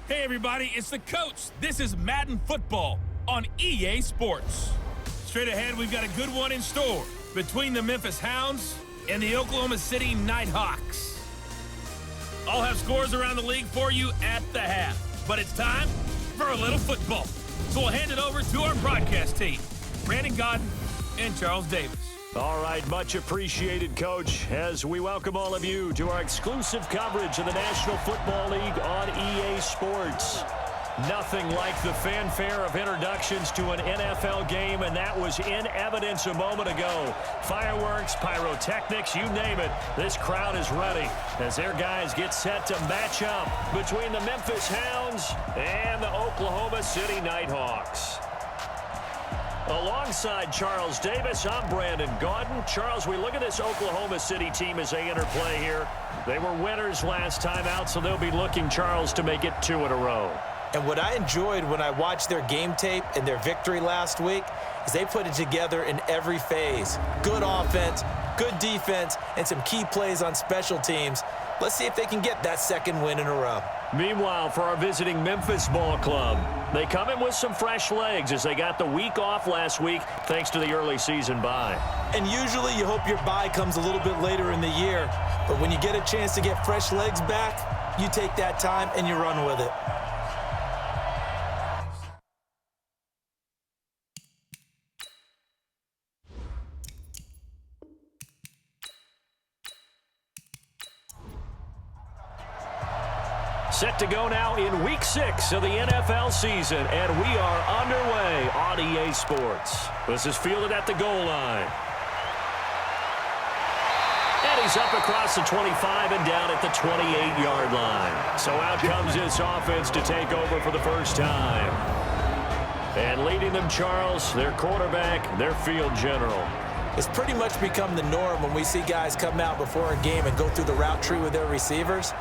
Hey everybody, it's the coach. This is Madden Football on EA Sports. Straight ahead, we've got a good one in store between the Memphis Hounds and the Oklahoma City Nighthawks. I'll have scores around the league for you at the half, but it's time for a little football. So we'll hand it over to our broadcast team, Brandon Godden and Charles Davis. All right, much appreciated, Coach, as we welcome all of you to our exclusive coverage of the National Football League on EA Sports. Nothing like the fanfare of introductions to an NFL game, and that was in evidence a moment ago. Fireworks, pyrotechnics, you name it, this crowd is ready as their guys get set to match up between the Memphis Hounds and the Oklahoma City Nighthawks. Alongside Charles Davis, I'm Brandon Godden. Charles, we look at this Oklahoma City team as they interplay here. They were winners last time out, so they'll be looking, Charles, to make it 2 in a row. And what I enjoyed when I watched their game tape and their victory last week is they put it together in every phase. Good offense, good defense, and some key plays on special teams. Let's see if they can get that second win in a row. Meanwhile, for our visiting Memphis ball club, they come in with some fresh legs as they got the week off last week thanks to the early season bye. And usually you hope your bye comes a little bit later in the year, but when you get a chance to get fresh legs back, you take that time and you run with it. Set to go now in Week 6 of the NFL season, and we are underway on EA Sports. This is fielded at the goal line. And he's up across the 25 and down at the 28-yard line. So out comes this offense to take over for the first time. And leading them, Charles, their quarterback, their field general. It's pretty much become the norm when we see guys come out before a game and go through the route tree with their receivers.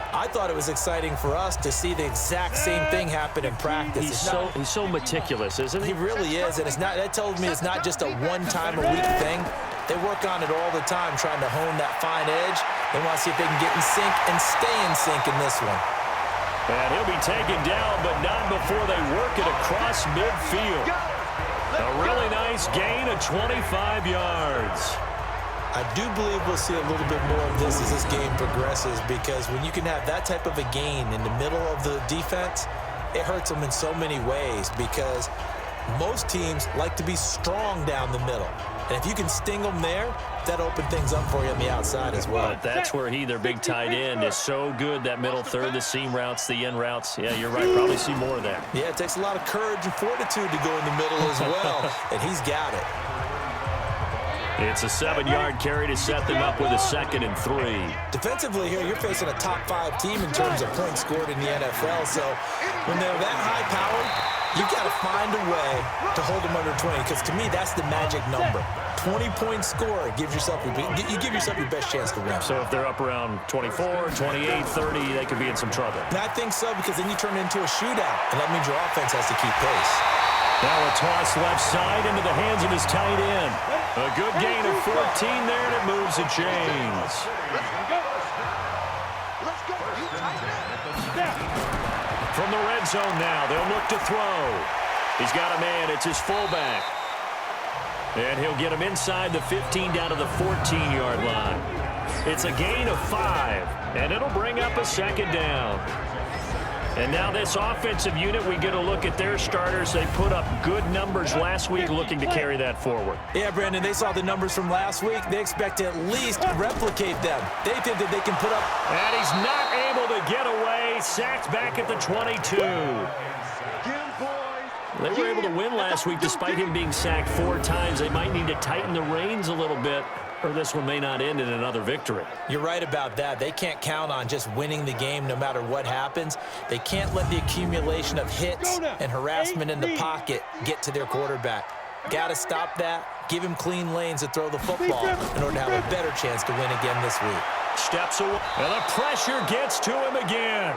I thought it was exciting for us to see the exact same thing happen in practice. He's so meticulous, isn't he? He really is, and that tells me it's not just a one-time-a-week thing. They work on it all the time, trying to hone that fine edge. They want to see if they can get in sync and stay in sync in this one. And he'll be taken down, but not before they work it across midfield. A really nice gain of 25 yards. I do believe we'll see a little bit more of this as this game progresses, because when you can have that type of a gain in the middle of the defense, it hurts them in so many ways, because most teams like to be strong down the middle. And if you can sting them there, that opens things up for you on the outside as well. But that's where their big tight end, is so good, that middle third, the seam routes, the in routes. Yeah, you're right. Probably see more of that. Yeah, it takes a lot of courage and fortitude to go in the middle as well, and he's got it. It's a 7-yard carry to set them up with a 2nd and 3. Defensively here, you're facing a top-5 team in terms of points scored in the NFL. So when they're that high-powered, you've got to find a way to hold them under 20, because to me, that's the magic number. 20-point score gives yourself you give yourself your best chance to win. So if they're up around 24, 28, 30, they could be in some trouble. And I think so, because then you turn it into a shootout, and that means your offense has to keep pace. Now a toss left side into the hands of his tight end. A good gain of 14 there, and it moves the chains. From the red zone now, they'll look to throw. He's got a man. It's his fullback. And he'll get him inside the 15 down to the 14-yard line. It's a gain of 5, and it'll bring up a 2nd down. And now this offensive unit, we get a look at their starters. They put up good numbers last week, looking to carry that forward. Yeah, Brandon, they saw the numbers from last week. They expect to at least replicate them. They think that they can put up. And he's not able to get away. Sacked back at the 22. They were able to win last week despite him being sacked 4 times. They might need to tighten the reins a little bit, or this one may not end in another victory. You're right about that. They can't count on just winning the game no matter what happens. They can't let the accumulation of hits and harassment in the pocket get to their quarterback. Got to stop that. Give him clean lanes to throw the football in order to have a better chance to win again this week. Steps away, and the pressure gets to him again.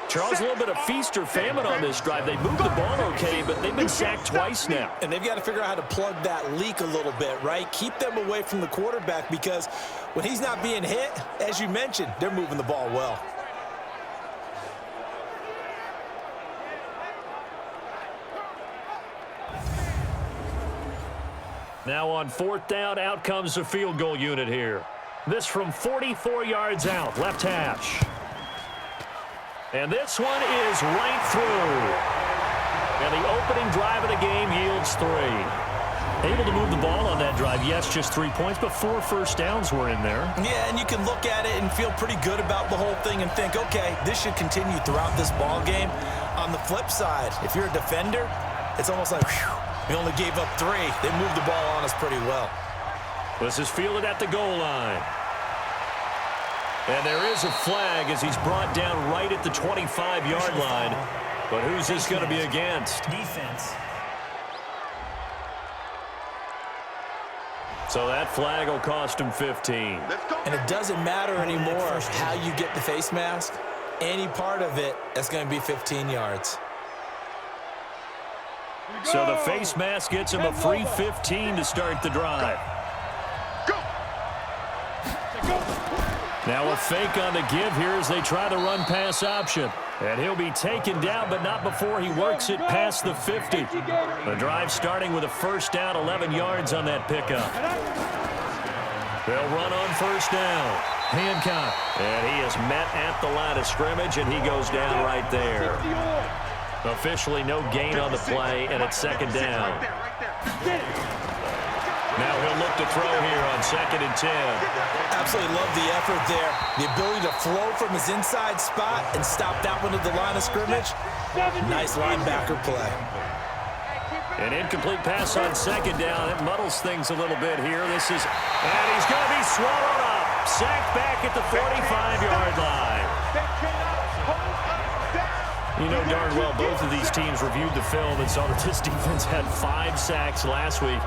Charles, a little bit of feast or famine on this drive. They moved the ball okay, but they've been sacked twice now. And they've got to figure out how to plug that leak a little bit, right? Keep them away from the quarterback, because when he's not being hit, as you mentioned, they're moving the ball well. Now on 4th down, out comes the field goal unit here. This from 44 yards out, left hash. And this one is right through. And the opening drive of the game yields 3. Able to move the ball on that drive. Yes, just 3 points, but 4 first downs were in there. Yeah, and you can look at it and feel pretty good about the whole thing and think, okay, this should continue throughout this ball game. On the flip side, if you're a defender, it's almost like, whew, we only gave up 3. They moved the ball on us pretty well. This is fielded at the goal line. And there is a flag as he's brought down right at the 25-yard line. But who's this going to be against? Defense. So that flag will cost him 15. And it doesn't matter anymore how you get the face mask. Any part of it, that's going to be 15 yards. So the face mask gets him a free 15 to start the drive. Now a fake on the give here as they try to run pass option. And he'll be taken down, but not before he works it past the 50. The drive starting with a first down, 11 yards on that pickup. They'll run on first down. Hancock. And he is met at the line of scrimmage, and he goes down right there. Officially no gain on the play, and it's 2nd down. Now he'll look to throw here on 2nd and 10. Absolutely love the effort there. The ability to flow from his inside spot and stop that one at the line of scrimmage. Nice linebacker play. An incomplete pass on 2nd down. It muddles things a little bit here. And he's going to be swallowed up. Sacked back at the 45-yard line. You know darn well both of these teams reviewed the film and saw that this defense had 5 sacks last week.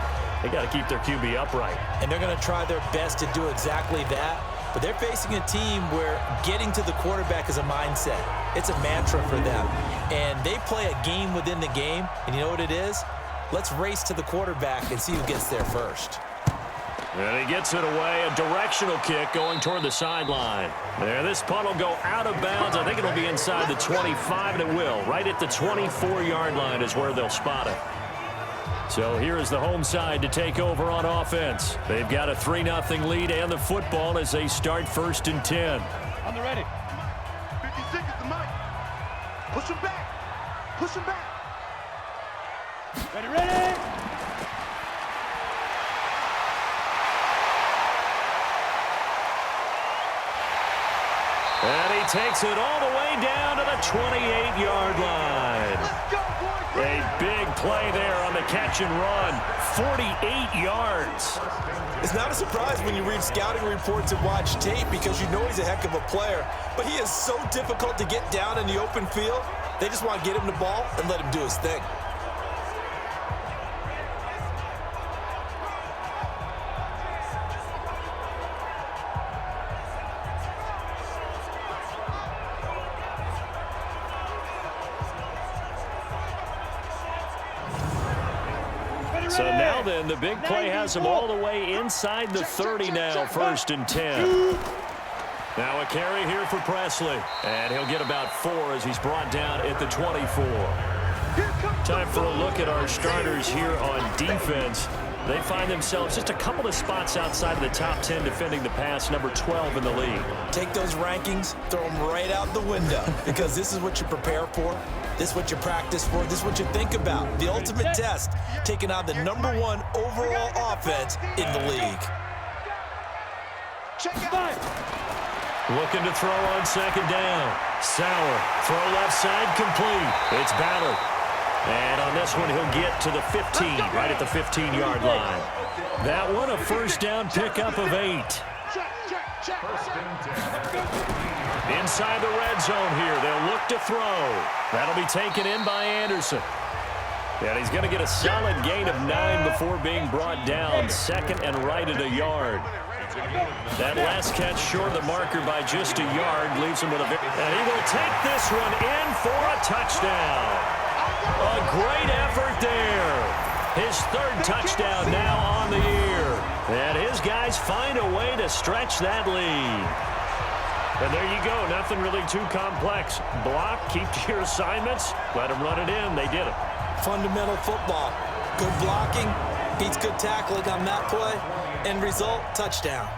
They got to keep their QB upright. And they're going to try their best to do exactly that. But they're facing a team where getting to the quarterback is a mindset. It's a mantra for them. And they play a game within the game. And you know what it is? Let's race to the quarterback and see who gets there first. And he gets it away. A directional kick going toward the sideline. There, this punt will go out of bounds. I think it'll be inside the 25, and it will. Right at the 24-yard line is where they'll spot it. So here is the home side to take over on offense. They've got a 3-0 lead and the football as they start 1st and 10. On the ready. 56 at the mic. Push him back. Push him back. Ready. And he takes it all the way down to the 28-yard line. Let's go, boys. A big play there on the catch and run. 48 yards. It's not a surprise when you read scouting reports and watch tape because you know he's a heck of a player. But he is so difficult to get down in the open field. They just want to get him the ball and let him do his thing. So now then, the big play has him all the way inside the 30 now, 1st and 10. Now a carry here for Presley. And he'll get about 4 as he's brought down at the 24. Time for a look at our starters here on defense. They find themselves just a couple of spots outside of the top 10 defending the pass, number 12 in the league. Take those rankings, throw them right out the window because this is what you prepare for. This is what you practice for. This is what you think about. The ultimate test, taking on the #1 overall offense in the league. Looking to throw on 2nd down. Sauer, throw left side, complete. It's Ballard. And on this one, he'll get to the 15, right at the 15-yard line. That one, a first down pickup of 8. Inside the red zone here, they'll look to throw. That'll be taken in by Anderson. And he's going to get a solid gain of 9 before being brought down. 2nd and right at a yard. That last catch short of the marker by just a yard leaves him with a victory. And he will take this one in for a touchdown. A great effort there. His 3rd touchdown now on the year. And his guys find a way to stretch that lead. And there you go. Nothing really too complex. Block, keep to your assignments, let them run it in. They did it. Fundamental football. Good blocking, Beats good tackling on that play. End result, touchdown.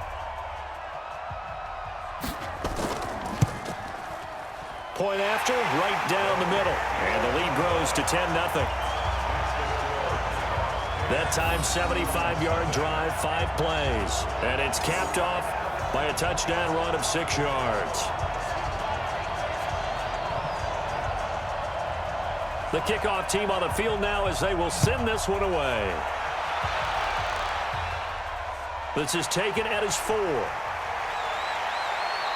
Point after, right down the middle. And the lead grows to 10-0. That time, 75-yard drive, 5 plays. And it's capped off by a touchdown run of 6 yards. The kickoff team on the field now as they will send this one away. This is taken at his 4.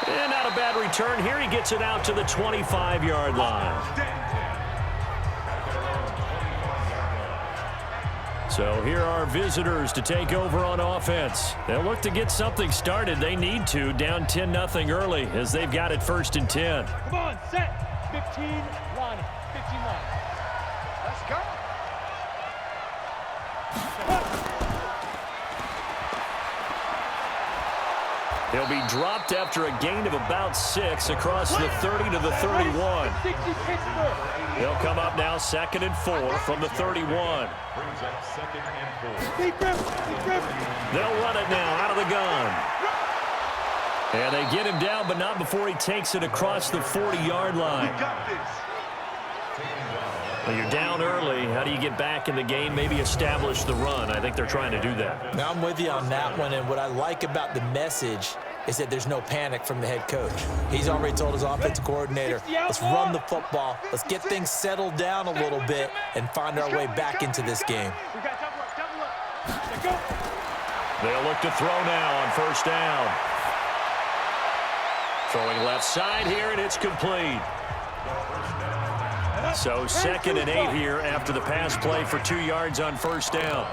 And not a bad return here. He gets it out to the 25-yard line. So here are visitors to take over on offense. They'll look to get something started. They need to, down 10-0 early as they've got it 1st and 10. Come on, set. 15, line. 15 line. Let's go. He'll be dropped after a gain of about 6 across the 30 to the 31. They'll come up now 2nd and 4 from the 31. They'll run it now out of the gun. And they get him down, but not before he takes it across the 40-yard line. Well, you're down early. How do you get back in the game, maybe establish the run? I think they're trying to do that. Now, I'm with you on that one, and what I like about the message is that there's no panic from the head coach. He's already told his offensive coordinator, let's run the football, let's get things settled down a little bit and find our way back into this game. They'll look to throw now on 1st down. Throwing left side here, and it's complete. So 2nd and 8 here after the pass play for 2 yards on 1st down.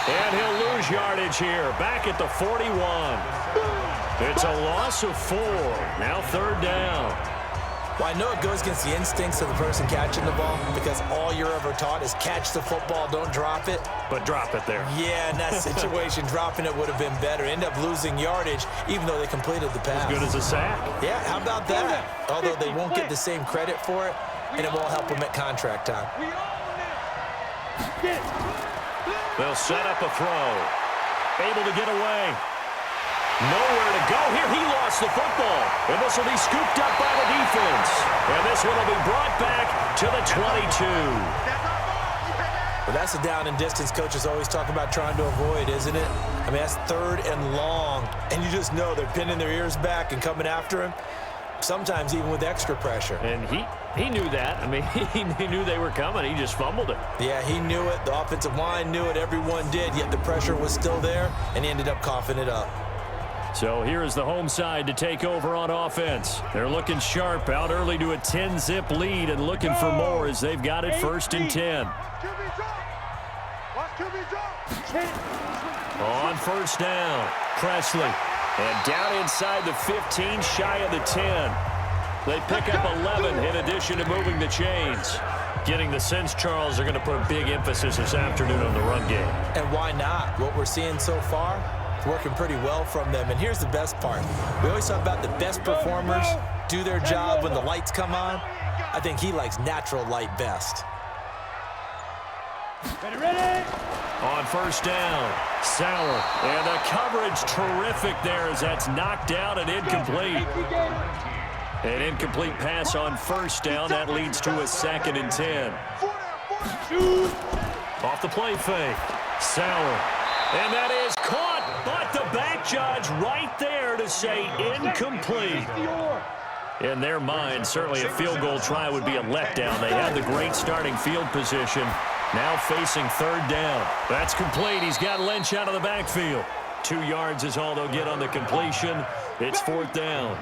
And he'll lose yardage here, back at the 41. It's a loss of 4. Now 3rd down. Well, I know it goes against the instincts of the person catching the ball because all you're ever taught is catch the football, don't drop it. But drop it there. Yeah, in that situation, dropping it would have been better. End up losing yardage, even though they completed the pass. As good as a sack. Yeah, how about that? Although they won't get the same credit for it, and it won't help them at contract time. They'll set up a throw. Able to get away. Nowhere to go here. He lost the football. And this will be scooped up by the defense. And this one will be brought back to the 22. Well, that's a down and distance coaches always talk about trying to avoid, isn't it? I mean, that's 3rd and long. And you just know they're pinning their ears back and coming after him. Sometimes even with extra pressure. And he knew that. I mean, he knew they were coming. He just fumbled it. Yeah, he knew it. The offensive line knew it. Everyone did. Yet the pressure was still there, and he ended up coughing it up. So here is the home side to take over on offense. They're looking sharp, out early to a 10-zip lead and looking for more as they've got it 1st and 10. On 1st down, Presley. And down inside the 15, shy of the 10. They pick up 11 in addition to moving the chains. Getting the sense, Charles, are going to put a big emphasis this afternoon on the run game. And why not? What we're seeing so far, it's working pretty well from them. And here's the best part. We always talk about the best performers do their job when the lights come on. I think he likes natural light best. Ready? On 1st down, Sauer. And the coverage terrific there as that's knocked down and incomplete. An incomplete pass on 1st down. That leads to a 2nd and 10. Off the play fake. Sauer. And that is caught, but the back judge right there to say incomplete. In their mind, certainly a field goal try would be a letdown. They had the great starting field position. Now facing 3rd down. That's complete. He's got Lynch out of the backfield. 2 yards is all they'll get on the completion. It's 4th down.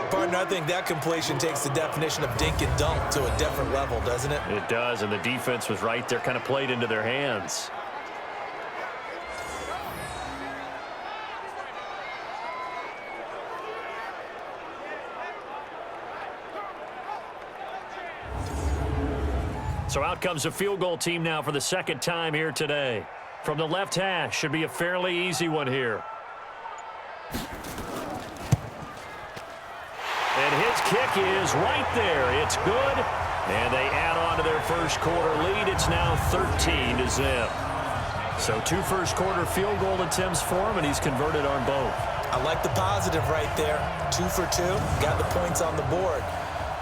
Partner, I think that completion takes the definition of dink and dunk to a different level, doesn't it? It does, and the defense was right there, kind of played into their hands. So out comes the field goal team now for the 2nd time here today. From the left hash, should be a fairly easy one here. And his kick is right there. It's good, And they add on to their first quarter lead. It's now 13-0. So 2 first-quarter field goal attempts for him, and he's converted on both. I like the positive right there. 2 for 2, got the points on the board.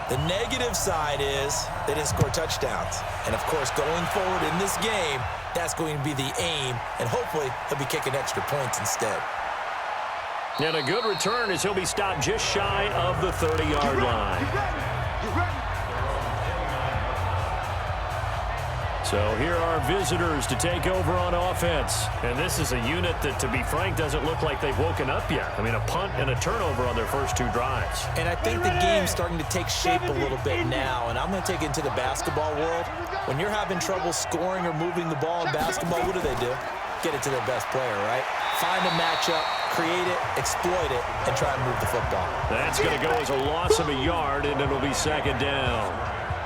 The negative side is they didn't score touchdowns. And, of course, going forward in this game, that's going to be the aim, and hopefully he'll be kicking extra points instead. And a good return as he'll be stopped just shy of the 30-yard line. So here are visitors to take over on offense. And this is a unit that, to be frank, doesn't look like they've woken up yet. I mean, a punt and a turnover on their first 2 drives. And I think the game's starting to take shape a little bit now. And I'm going to take it into the basketball world. When you're having trouble scoring or moving the ball in basketball, what do? Get it to their best player, right? Find a matchup, create it, exploit it, and try and move the football. That's going to go as a loss of a yard, and it'll be 2nd down.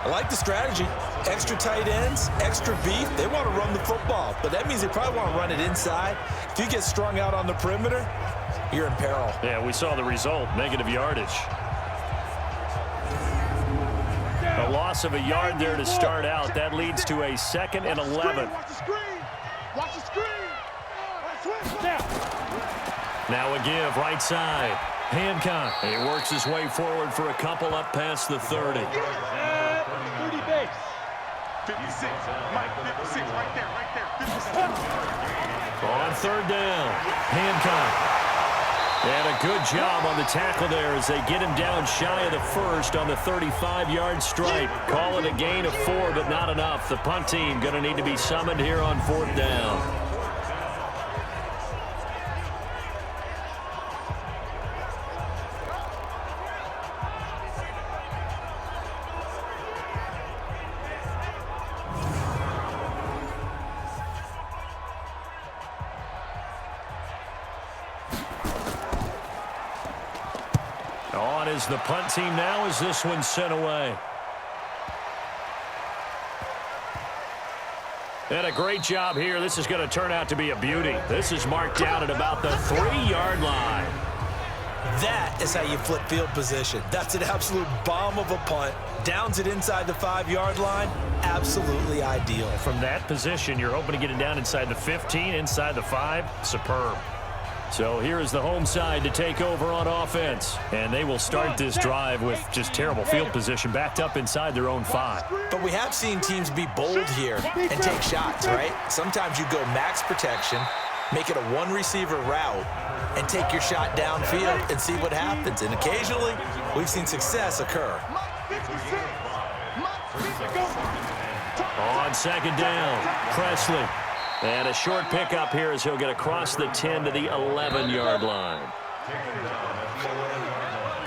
I like the strategy. Extra tight ends, extra beef. They want to run the football, but that means they probably want to run it inside. If you get strung out on the perimeter, you're in peril. Yeah, we saw the result, negative yardage. A loss of a yard there to start out. That leads to a 2nd and 11. Watch the screen. Watch the screen. Now a give, right side. Hancock. He works his way forward for a couple up past the 30. 30 base. 56. Mike, 56 right there, 56. On 3rd down, Hancock. And a good job on the tackle there as they get him down shy of the 1st on the 35-yard stripe. Call it a gain of 4, but not enough. The punt team going to need to be summoned here on 4th down. On is the punt team now as this one's sent away. And a great job here. This is going to turn out to be a beauty. This is marked down at about the 3-yard line. That is how you flip field position. That's an absolute bomb of a punt. Downs it inside the 5-yard line. Absolutely ideal. From that position, you're hoping to get it down inside the 15, inside the 5. Superb. So here is the home side to take over on offense. And they will start this drive with just terrible field position, backed up inside their own 5. But we have seen teams be bold here and take shots, right? Sometimes you go max protection, make it a 1-receiver route, and take your shot downfield and see what happens. And occasionally, we've seen success occur. On 2nd down, Presley. And a short pickup here as he'll get across the 10 to the 11-yard line.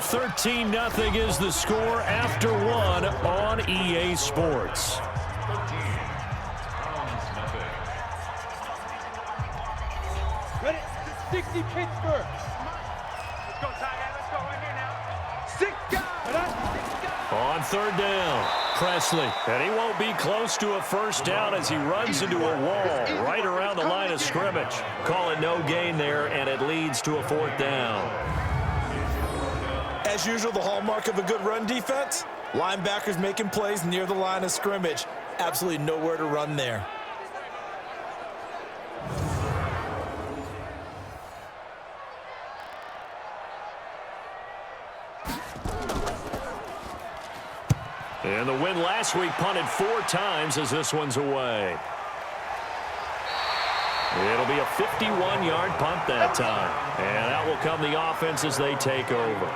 13-0 is the score after 1 on EA Sports. Ready? 60 Pittsburgh. Let's go, Tiger. Let's go right here now. 6 guys. On 3rd down, Presley. And he won't be close to a first down as he runs into a wall right around the line of scrimmage. Call it no gain there, and it leads to a 4th down. As usual, the hallmark of a good run defense, linebackers making plays near the line of scrimmage. Absolutely nowhere to run there. And the win last week punted 4 times as this one's away. It'll be a 51-yard punt that time. And out will come the offense as they take over.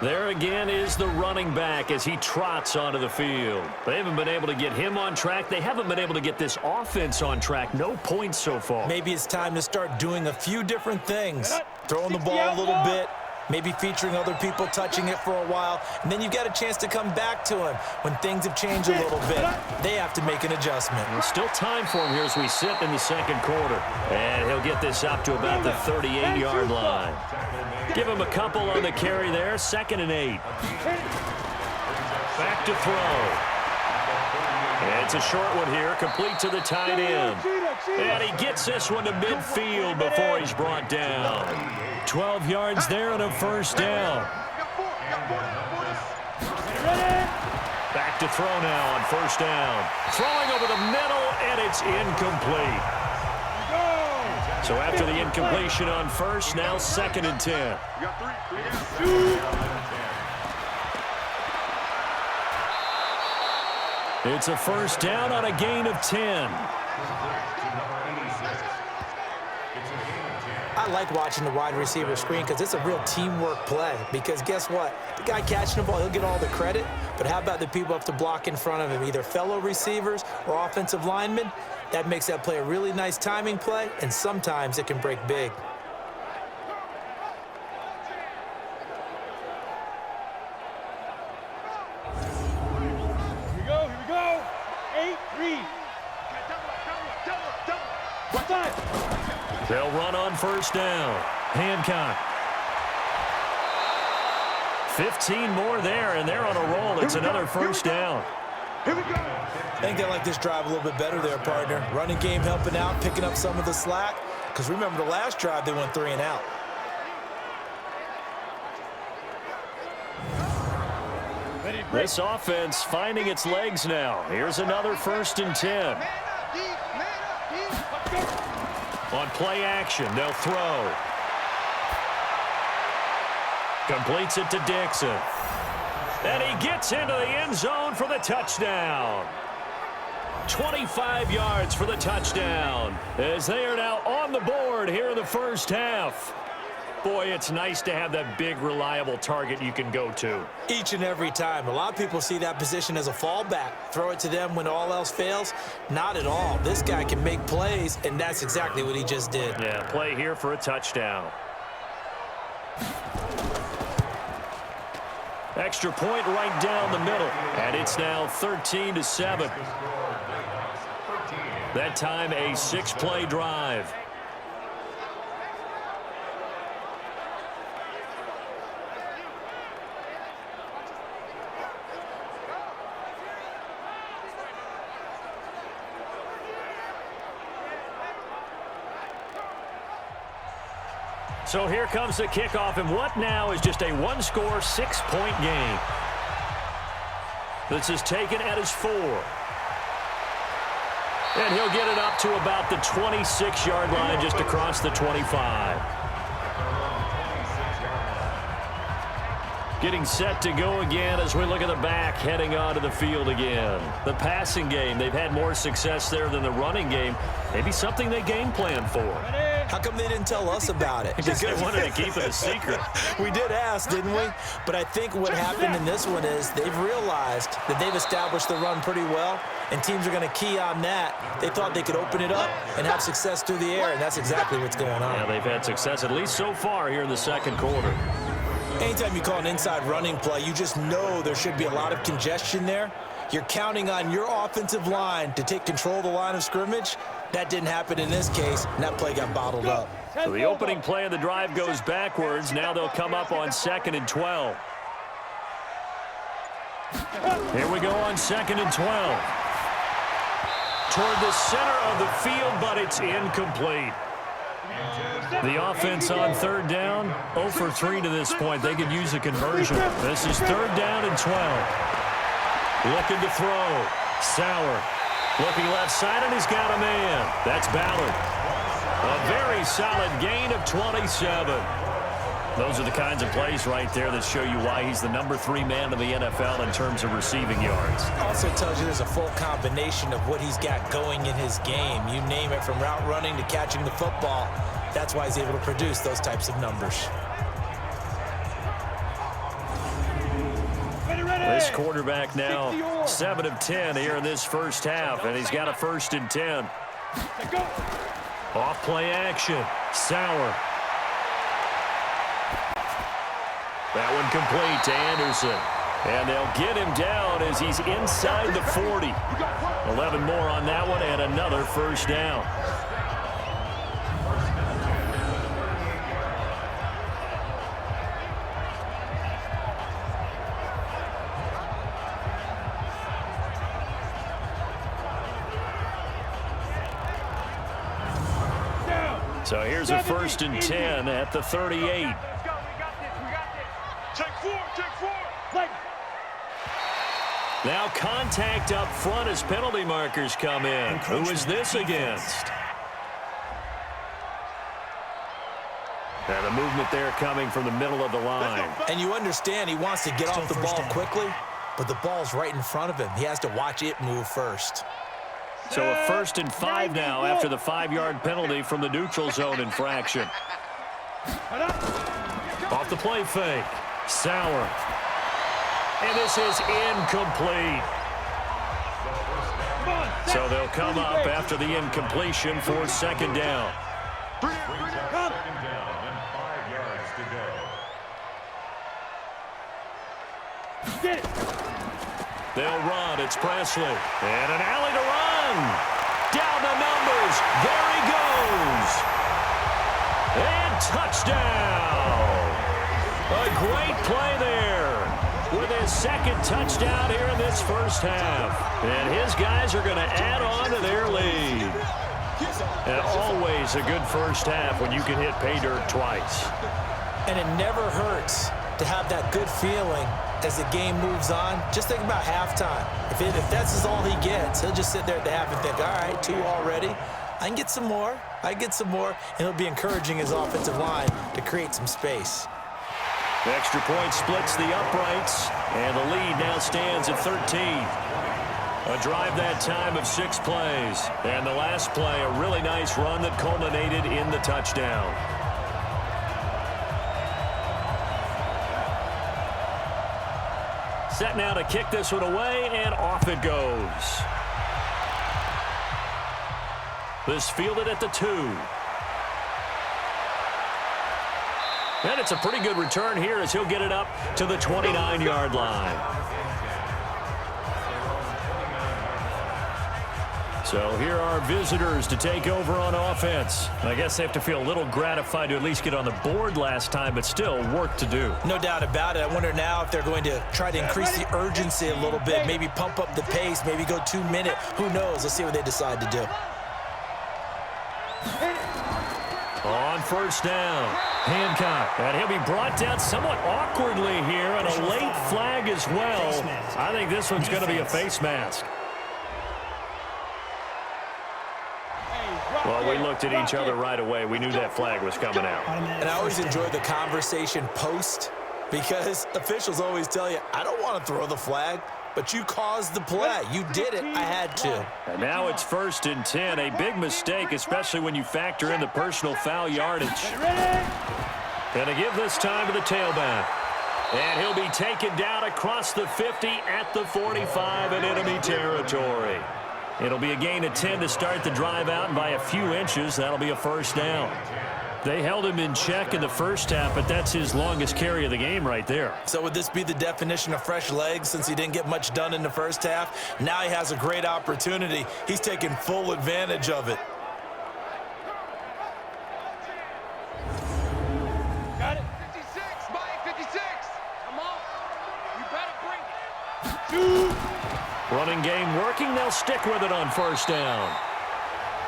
There again is the running back as he trots onto the field. They haven't been able to get him on track. They haven't been able to get this offense on track. No points so far. Maybe it's time to start doing a few different things. Throwing the ball a little bit. Maybe featuring other people touching it for a while, and then you've got a chance to come back to him when things have changed a little bit. They have to make an adjustment. There's still time for him here as we sit in the 2nd quarter. And he'll get this up to about the 38-yard line. Give him a couple on the carry there, 2nd and 8. Back to throw. And it's a short one here, complete to the tight end. And he gets this one to midfield before he's brought down. 12 yards there and a first down. Back to throw now on first down. Throwing over the middle, and it's incomplete. So after the incompletion on first, now 2nd and 10. It's a first down on a gain of 10. I like watching the wide receiver screen because it's a real teamwork play. Because guess what? The guy catching the ball, he'll get all the credit. But how about the people have to block in front of him, either fellow receivers or offensive linemen? That makes that play a really nice timing play, and sometimes it can break big. Here we go. 8-3. One time. They'll run on first down. Hancock. 15 more there, and they're on a roll. It's another first down. Here we go. I think they like this drive a little bit better there, partner. Running game helping out, picking up some of the slack. Because remember the last drive, they went 3 and out. This offense finding its legs now. Here's another 1st and 10. On play action, they'll throw. Completes it to Dixon. And he gets into the end zone for the touchdown. 25 yards for the touchdown as they are now on the board here in the first half. Boy, it's nice to have that big, reliable target you can go to. Each and every time. A lot of people see that position as a fallback. Throw it to them when all else fails. Not at all. This guy can make plays, and that's exactly what he just did. Yeah, play here for a touchdown. Extra point right down the middle, and it's now 13-7. That time a 6-play drive. So here comes the kickoff, and what now is just a one-score, 6-point game. This is taken at his 4. And he'll get it up to about the 26-yard line, just across the 25. Getting set to go again as we look at the back heading onto the field again. The passing game, they've had more success there than the running game. Maybe something they game plan for. How come they didn't tell us about it? Because they wanted to keep it a secret. We did ask, didn't we? But I think what happened in this one is they've realized that they've established the run pretty well, and teams are going to key on that. They thought they could open it up and have success through the air, and that's exactly what's going on. Yeah, they've had success, at least so far, here in the second quarter. Anytime you call an inside running play, you just know there should be a lot of congestion there. You're counting on your offensive line to take control of the line of scrimmage. That didn't happen in this case, and that play got bottled up. So the opening play of the drive goes backwards. Now they'll come up on 2nd and 12. Here we go on 2nd and 12. Toward the center of the field, but it's incomplete. The offense on 3rd down, 0 for 3 to this point. They could use a conversion. This is 3rd down and 12. Looking to throw. Sauer. Looking left side, and he's got a man. That's Ballard. A very solid gain of 27. Those are the kinds of plays right there that show you why he's the number 3 man in the NFL in terms of receiving yards. Also tells you there's a full combination of what he's got going in his game. You name it, from route running to catching the football. That's why he's able to produce those types of numbers. This quarterback now 7 of 10 here in this first half, and he's got a 1st and 10. Off play action. Sauer. That one complete to Anderson. And they'll get him down as he's inside the 40. 11 more on that one, and another first down. So here's a 1st and 10 at the 38. We got this. Take 4. Now contact up front as penalty markers come in. Who is this against? And the movement there coming from the middle of the line. And you understand he wants to get off the ball quickly, but the ball's right in front of him. He has to watch it move first. So a 1st and 5 now after the 5-yard penalty from the neutral zone infraction. Off the play fake. Sauer. And this is incomplete. So they'll come up after the incompletion for 2nd down. Second down and 5 yards to go. Get it. They'll run. It's Presley. And an alley to run. Down the numbers. There he goes. And touchdown. A great play there with his 2nd touchdown here in this first half. And his guys are going to add on to their lead. And always a good first half when you can hit pay dirt twice. And it never hurts to have that good feeling as the game moves on. Just think about halftime. If that's all he gets, he'll just sit there at the half and think, all right, 2 already. I can get some more. I get some more. And he'll be encouraging his offensive line to create some space. The extra point splits the uprights, and the lead now stands at 13. A drive that time of 6 plays. And the last play, a really nice run that culminated in the touchdown. Set now to kick this one away, and off it goes. This fielded at the 2. And it's a pretty good return here as he'll get it up to the 29-yard line. So here are visitors to take over on offense. I guess they have to feel a little gratified to at least get on the board last time, but still work to do. No doubt about it. I wonder now if they're going to try to increase the urgency a little bit, maybe pump up the pace, maybe go 2-minute. Who knows? Let's see what they decide to do. On 1st down, Hancock. And he'll be brought down somewhat awkwardly here, and a late flag as well. I think this one's going to be a face mask. Well, we looked at each other right away. We knew that flag was coming out. And I always enjoy the conversation post because officials always tell you, I don't want to throw the flag, but you caused the play. You did it. I had to. And now it's 1st and 10. A big mistake, especially when you factor in the personal foul yardage. Going to give this time to the tailback. And he'll be taken down across the 50 at the 45 in enemy territory. It'll be a gain of 10 to start the drive out, and by a few inches, that'll be a 1st down. They held him in check in the first half, but that's his longest carry of the game right there. So would this be the definition of fresh legs since he didn't get much done in the first half? Now he has a great opportunity. He's taking full advantage of it. Got it. 56, Mike, 56. Come on. You better bring it. 2. Running game working. They'll stick with it on 1st down.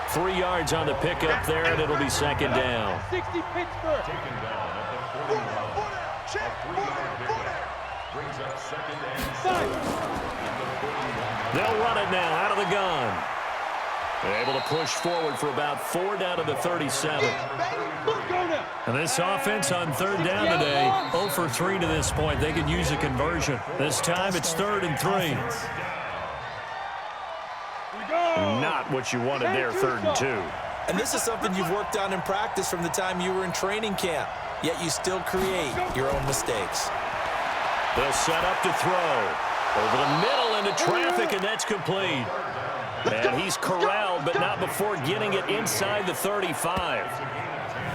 3 yards on the pickup there, and it'll be 2nd down. 60 Pittsburgh. Taken down at the 41. Check. A 3-yard pickup. Brings up 2nd and 7. They'll run it now out of the gun. They're able to push forward for about 4 down to the 37. Let's go now. And this offense on 3rd down today, 0 for 3 to this point. They could use a conversion. This time it's 3rd and 3. Not what you wanted there, 3rd and 2. And this is something you've worked on in practice from the time you were in training camp, yet you still create your own mistakes. They'll set up to throw. Over the middle into traffic, and that's complete. And he's corralled, but not before getting it inside the 35.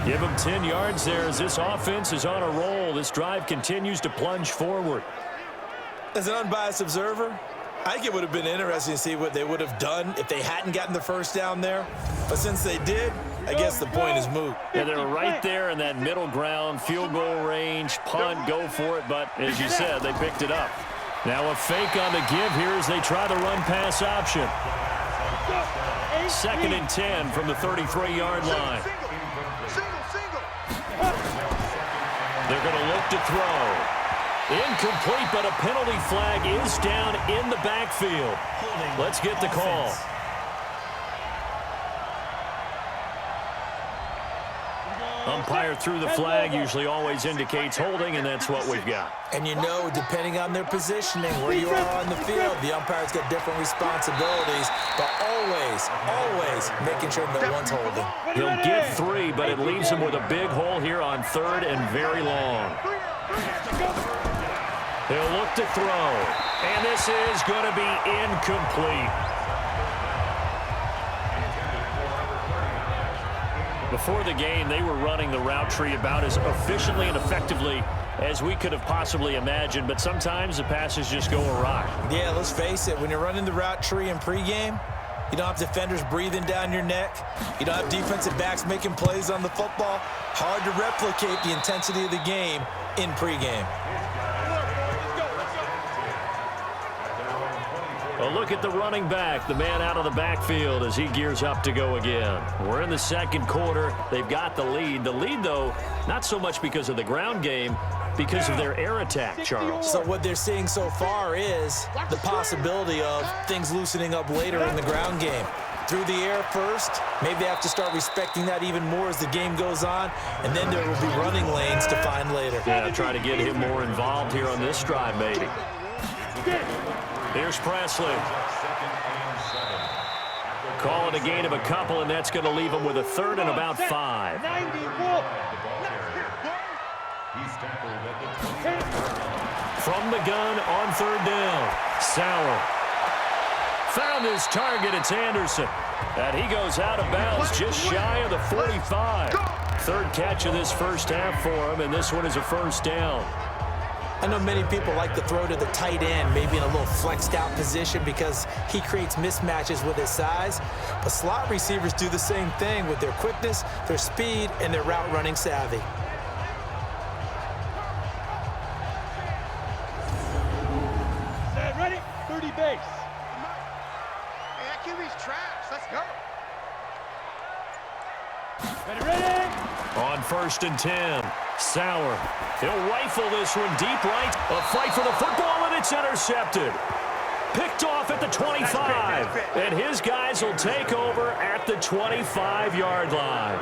Give him 10 yards there as this offense is on a roll. This drive continues to plunge forward. As an unbiased observer, I think it would have been interesting to see what they would have done if they hadn't gotten the 1st down there. But since they did, I guess the point is moot. Yeah, they're right there in that middle ground, field goal range, punt, go for it. But as you said, they picked it up. Now a fake on the give here as they try the run-pass option. 2nd and 10 from the 33-yard line. Single. They're going to look to throw. Incomplete, but a penalty flag is down in the backfield. Let's get the call. Umpire threw the flag, usually always indicates holding, and that's what we've got. And you know, depending on their positioning, where you are on the field, the umpire's got different responsibilities, but always making sure no one's holding. He'll get 3, but it leaves him with a big hole here on 3rd and very long. He'll look to throw, and this is going to be incomplete. Before the game, they were running the route tree about as efficiently and effectively as we could have possibly imagined, but sometimes the passes just go awry. Yeah, let's face it, when you're running the route tree in pregame, you don't have defenders breathing down your neck. You don't have defensive backs making plays on the football. Hard to replicate the intensity of the game in pregame. A look at the running back, the man out of the backfield as he gears up to go again. We're in the second quarter. They've got the lead. The lead, though, not so much because of the ground game, because of their air attack, Charles. So what they're seeing so far is the possibility of things loosening up later in the ground game. Through the air first, maybe they have to start respecting that even more as the game goes on, and then there will be running lanes to find later. Yeah, try to get him more involved here on this drive, maybe. Here's Presley. Call it a gain of a couple, and that's going to leave him with a 3rd and about 5. From the gun on 3rd down. Sauer. Found his target. It's Anderson. And he goes out of bounds just shy of the 45. 3rd catch of this first half for him, and this one is a 1st down. I know many people like to throw to the tight end, maybe in a little flexed out position because he creates mismatches with his size. But slot receivers do the same thing with their quickness, their speed, and their route running savvy. Set, ready, 30 base. Hey, that QB's trash. Let's go. Ready. On 1st and 10, Sauer. He'll rifle this one deep right. A fight for the football, and it's intercepted. Picked off at the 25. And his guys will take over at the 25-yard line.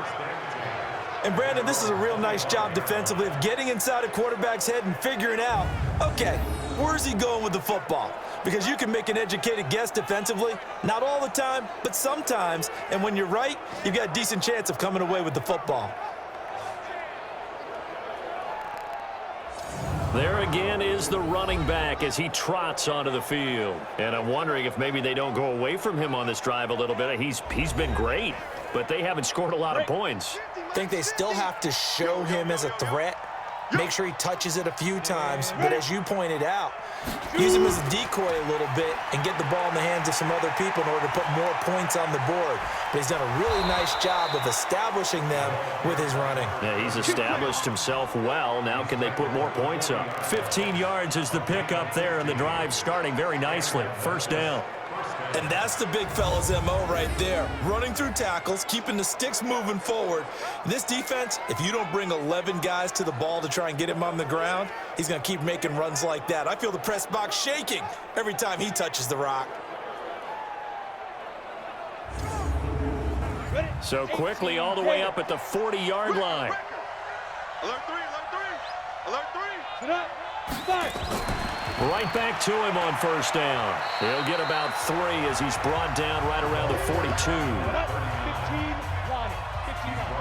And Brandon, this is a real nice job defensively of getting inside a quarterback's head and figuring out, okay, where's he going with the football? Because you can make an educated guess defensively, not all the time, but sometimes. And when you're right, you've got a decent chance of coming away with the football. There again is the running back as he trots onto the field. And I'm wondering if maybe they don't go away from him on this drive a little bit. He's been great, but they haven't scored a lot of points. I think they still have to show him as a threat. Make sure he touches it a few times. But as you pointed out, use him as a decoy a little bit and get the ball in the hands of some other people in order to put more points on the board. But he's done a really nice job of establishing them with his running. Yeah, he's established himself well. Now can they put more points up? 15 yards is the pickup there, and the drive starting very nicely. 1st down. And that's the big fella's MO right there. Running through tackles, keeping the sticks moving forward. This defense, if you don't bring 11 guys to the ball to try and get him on the ground, he's going to keep making runs like that. I feel the press box shaking every time he touches the rock. So quickly all the way up at the 40-yard line. Alert 3, alert 3. Alert 3. Sit up. Fire. Right back to him on 1st down. He'll get about 3 as he's brought down right around the 42. 15 line. 15 line.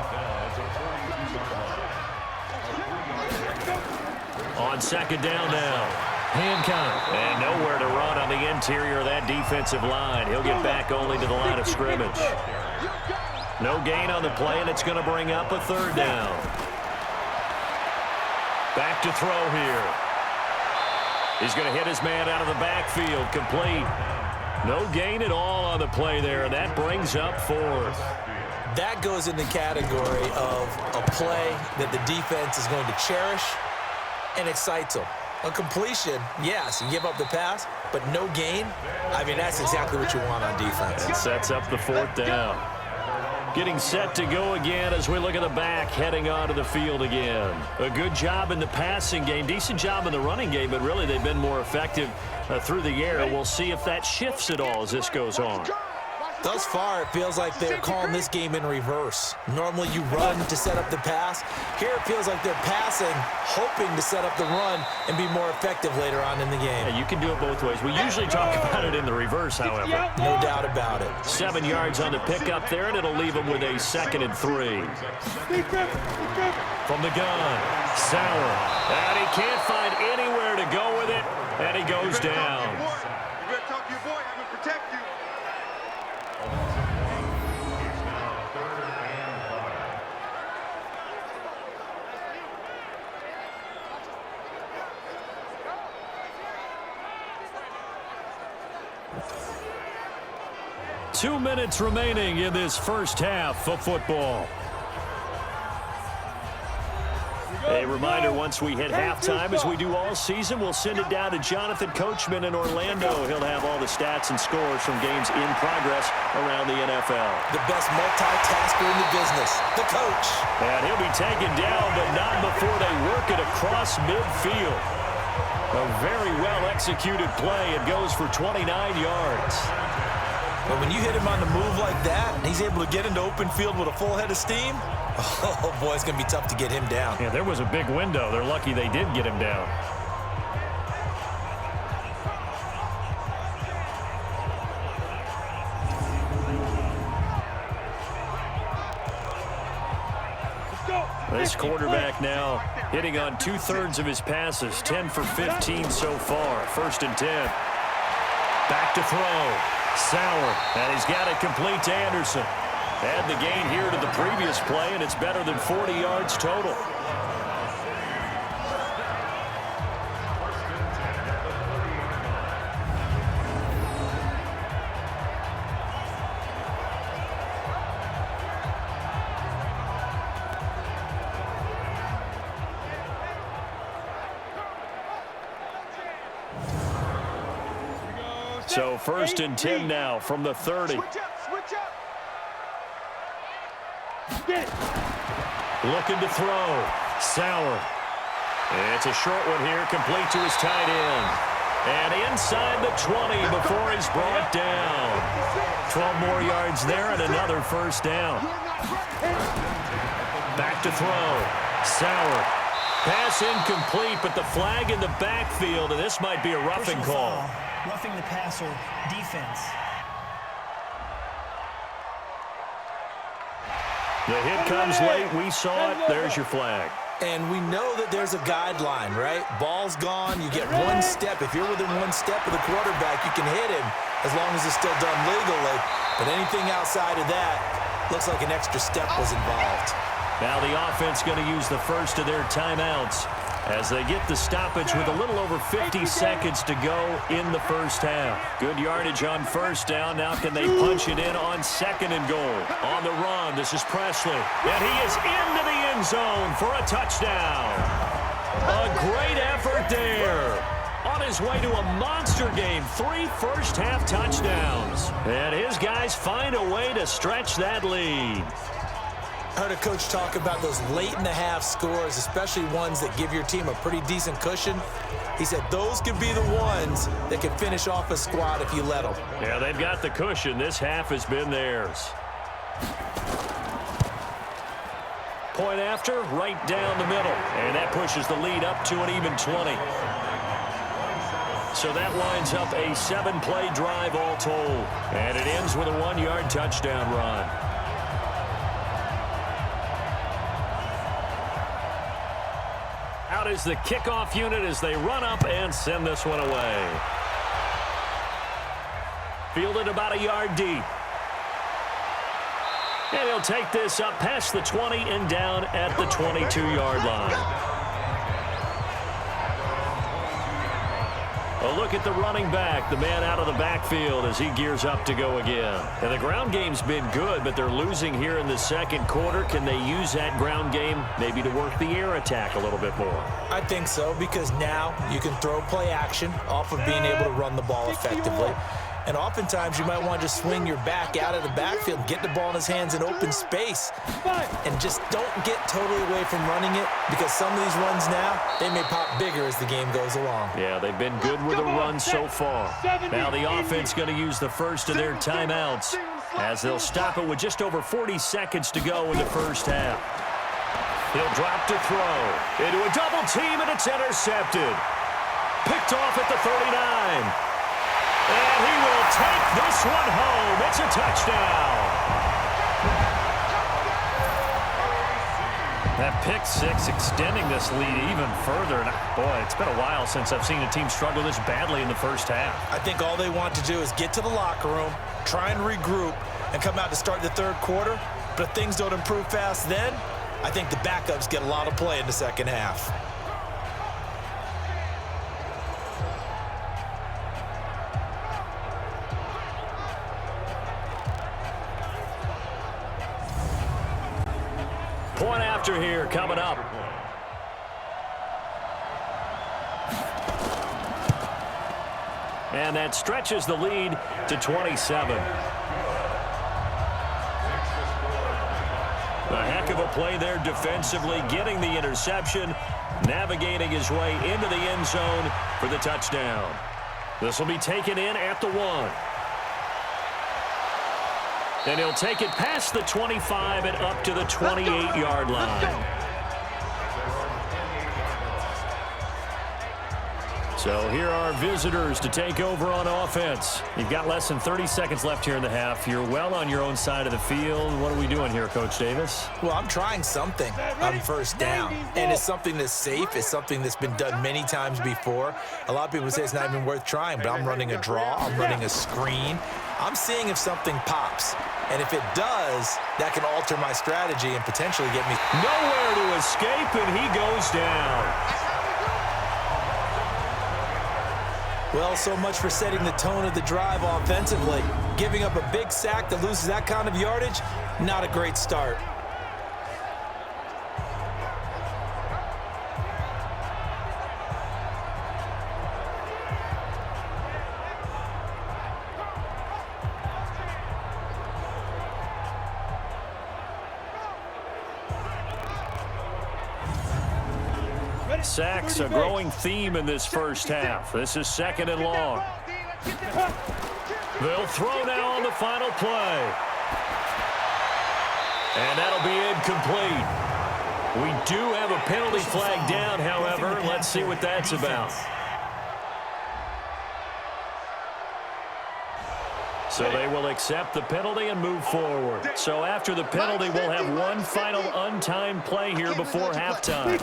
On 2nd down now. Hancock. And nowhere to run on the interior of that defensive line. He'll get back only to the line of scrimmage. No gain on the play, and it's going to bring up a 3rd down. Back to throw here. He's going to hit his man out of the backfield. Complete. No gain at all on the play there, and that brings up 4th. That goes in the category of a play that the defense is going to cherish and excites them. A completion, yes, you give up the pass, but no gain. I mean, that's exactly what you want on defense. It sets up the 4th down. Getting set to go again as we look at the back heading onto the field again. A good job in the passing game, decent job in the running game, but really they've been more effective through the air. We'll see if that shifts at all as this goes on. Thus far, it feels like they're calling this game in reverse. Normally you run to set up the pass. Here it feels like they're passing, hoping to set up the run and be more effective later on in the game. Yeah, you can do it both ways. We usually talk about it in the reverse, however. No doubt about it. 7 yards on the pickup there, and it'll leave them with a 2nd and 3. From the gun, Sauer. And he can't find anywhere to go with it, and he goes down. You better talk to your boy. I'm going to protect you. 2 minutes remaining in this first half of football. A reminder, once we hit halftime, as we do all season, we'll send it down to Jonathan Coachman in Orlando. He'll have all the stats and scores from games in progress around the NFL. The best multitasker in the business, the coach. And he'll be taken down, but not before they work it across midfield. A very well-executed play. It goes for 29 yards. But when you hit him on the move like that, and he's able to get into open field with a full head of steam, oh, boy, it's going to be tough to get him down. Yeah, there was a big window. They're lucky they did get him down. This quarterback now hitting on 2/3 of his passes, 10 for 15 so far. 1st and 10. Back to throw. Sauer, and he's got it complete to Anderson. Add the gain here to the previous play, and it's better than 40 yards total. So 1st and 10 now from the 30. Switch up. Looking to throw. Sauer. It's a short one here, complete to his tight end. And inside the 20 before he's brought down. 12 more yards there and another 1st down. Back to throw. Sauer. Pass incomplete, but the flag in the backfield, and this might be a roughing call. Roughing the passer defense. The hit comes late. We saw it. There's your flag. And we know that there's a guideline, right? Ball's gone. You get 1 step. If you're within 1 step of the quarterback, you can hit him as long as it's still done legally. But anything outside of that looks like an extra step was involved. Now the offense going to use the first of their timeouts as they get the stoppage with a little over 50 seconds to go in the first half. Good yardage on 1st down. Now can they punch it in on 2nd and goal? On the run, this is Presley. And he is into the end zone for a touchdown. A great effort there. On his way to a monster game, 3 first-half touchdowns. And his guys find a way to stretch that lead. I heard a coach talk about those late-in-the-half scores, especially ones that give your team a pretty decent cushion. He said those could be the ones that can finish off a squad if you let them. Yeah, they've got the cushion. This half has been theirs. Point after, right down the middle. And that pushes the lead up to an even 20. So that lines up a 7-play drive all told. And it ends with a 1-yard touchdown run. Out is the kickoff unit as they run up and send this one away. Fielded about a yard deep. And he'll take this up past the 20 and down at the 22-yard line. A look at the running back, the man out of the backfield as he gears up to go again. And the ground game's been good, but they're losing here in the 2nd quarter. Can they use that ground game maybe to work the air attack a little bit more? I think so, because now you can throw play action off of being able to run the ball effectively. And oftentimes you might want to just swing your back out of the backfield, get the ball in his hands in open space, and just don't get totally away from running it, because some of these runs now, they may pop bigger as the game goes along. Yeah, they've been good with the run so far. Now the offense going to use the first of their timeouts as they'll stop it with just over 40 seconds to go in the first half. He'll drop to throw into a double team, and it's intercepted. Picked off at the 39. And he will take this one home. It's a touchdown. That pick six extending this lead even further. And boy, it's been a while since I've seen a team struggle this badly in the first half. I think all they want to do is get to the locker room, try and regroup, and come out to start the third quarter. But if things don't improve fast then, I think the backups get a lot of play in the second half. Point after here coming up. And that stretches the lead to 27. A heck of a play there defensively, getting the interception, navigating his way into the end zone for the touchdown. This will be taken in at the 1. And he'll take it past the 25 and up to the 28-yard line. So here are visitors to take over on offense. You've got less than 30 seconds left here in the half. You're well on your own side of the field. What are we doing here, Coach Davis? Well, I'm trying something on first down. And it's something that's safe. It's something that's been done many times before. A lot of people say it's not even worth trying, but I'm running a draw. I'm running a screen. I'm seeing if something pops. And if it does, that can alter my strategy and potentially get me nowhere to escape, and he goes down. Well, so much for setting the tone of the drive offensively. Giving up a big sack that loses that kind of yardage, not a great start. Sacks, a growing theme in this first half. This is 2nd and long. They'll throw now on the final play. And that'll be incomplete. We do have a penalty flag down, however. Let's see what that's about. So they will accept the penalty and move forward. So after the penalty, we'll have one final untimed play here before halftime.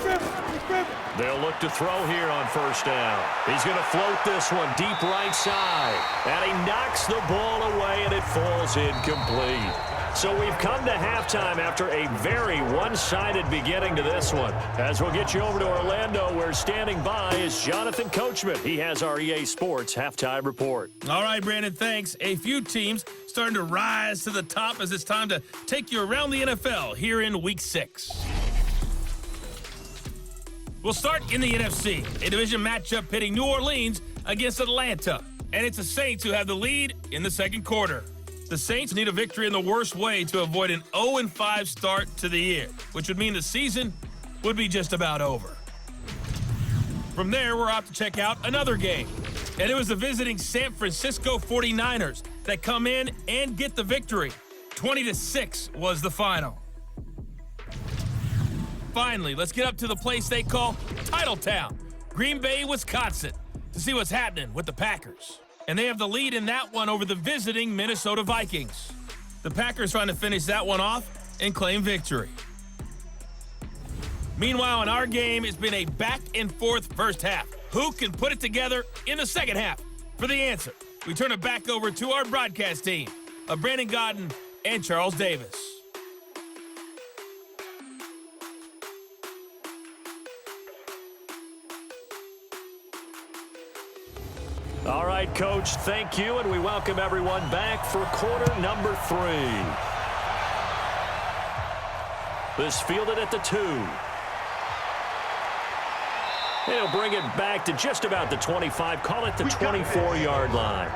They'll look to throw here on first down. He's going to float this one deep right side. And he knocks the ball away, and it falls incomplete. So we've come to halftime after a very one-sided beginning to this one. As we'll get you over to Orlando, where standing by is Jonathan Coachman. He has our EA Sports halftime report. All right, Brandon, thanks. A few teams starting to rise to the top as it's time to take you around the NFL here in Week 6. We'll start in the NFC, a division matchup pitting New Orleans against Atlanta. And it's the Saints who have the lead in the second quarter. The Saints need a victory in the worst way to avoid an 0-5 start to the year, which would mean the season would be just about over. From there, we're off to check out another game. And it was the visiting San Francisco 49ers that come in and get the victory. 20-6 was the final. Finally, let's get up to the place they call Titletown, Green Bay, Wisconsin, to see what's happening with the Packers. And they have the lead in that one over the visiting Minnesota Vikings. The Packers trying to finish that one off and claim victory. Meanwhile, in our game, it's been a back-and-forth first half. Who can put it together in the second half? For the answer, we turn it back over to our broadcast team of Brandon Godden and Charles Davis. All right, Coach, thank you, and we welcome everyone back for quarter number 3. This fielded at the 2. He'll bring it back to just about the 25, call it the 24-yard line.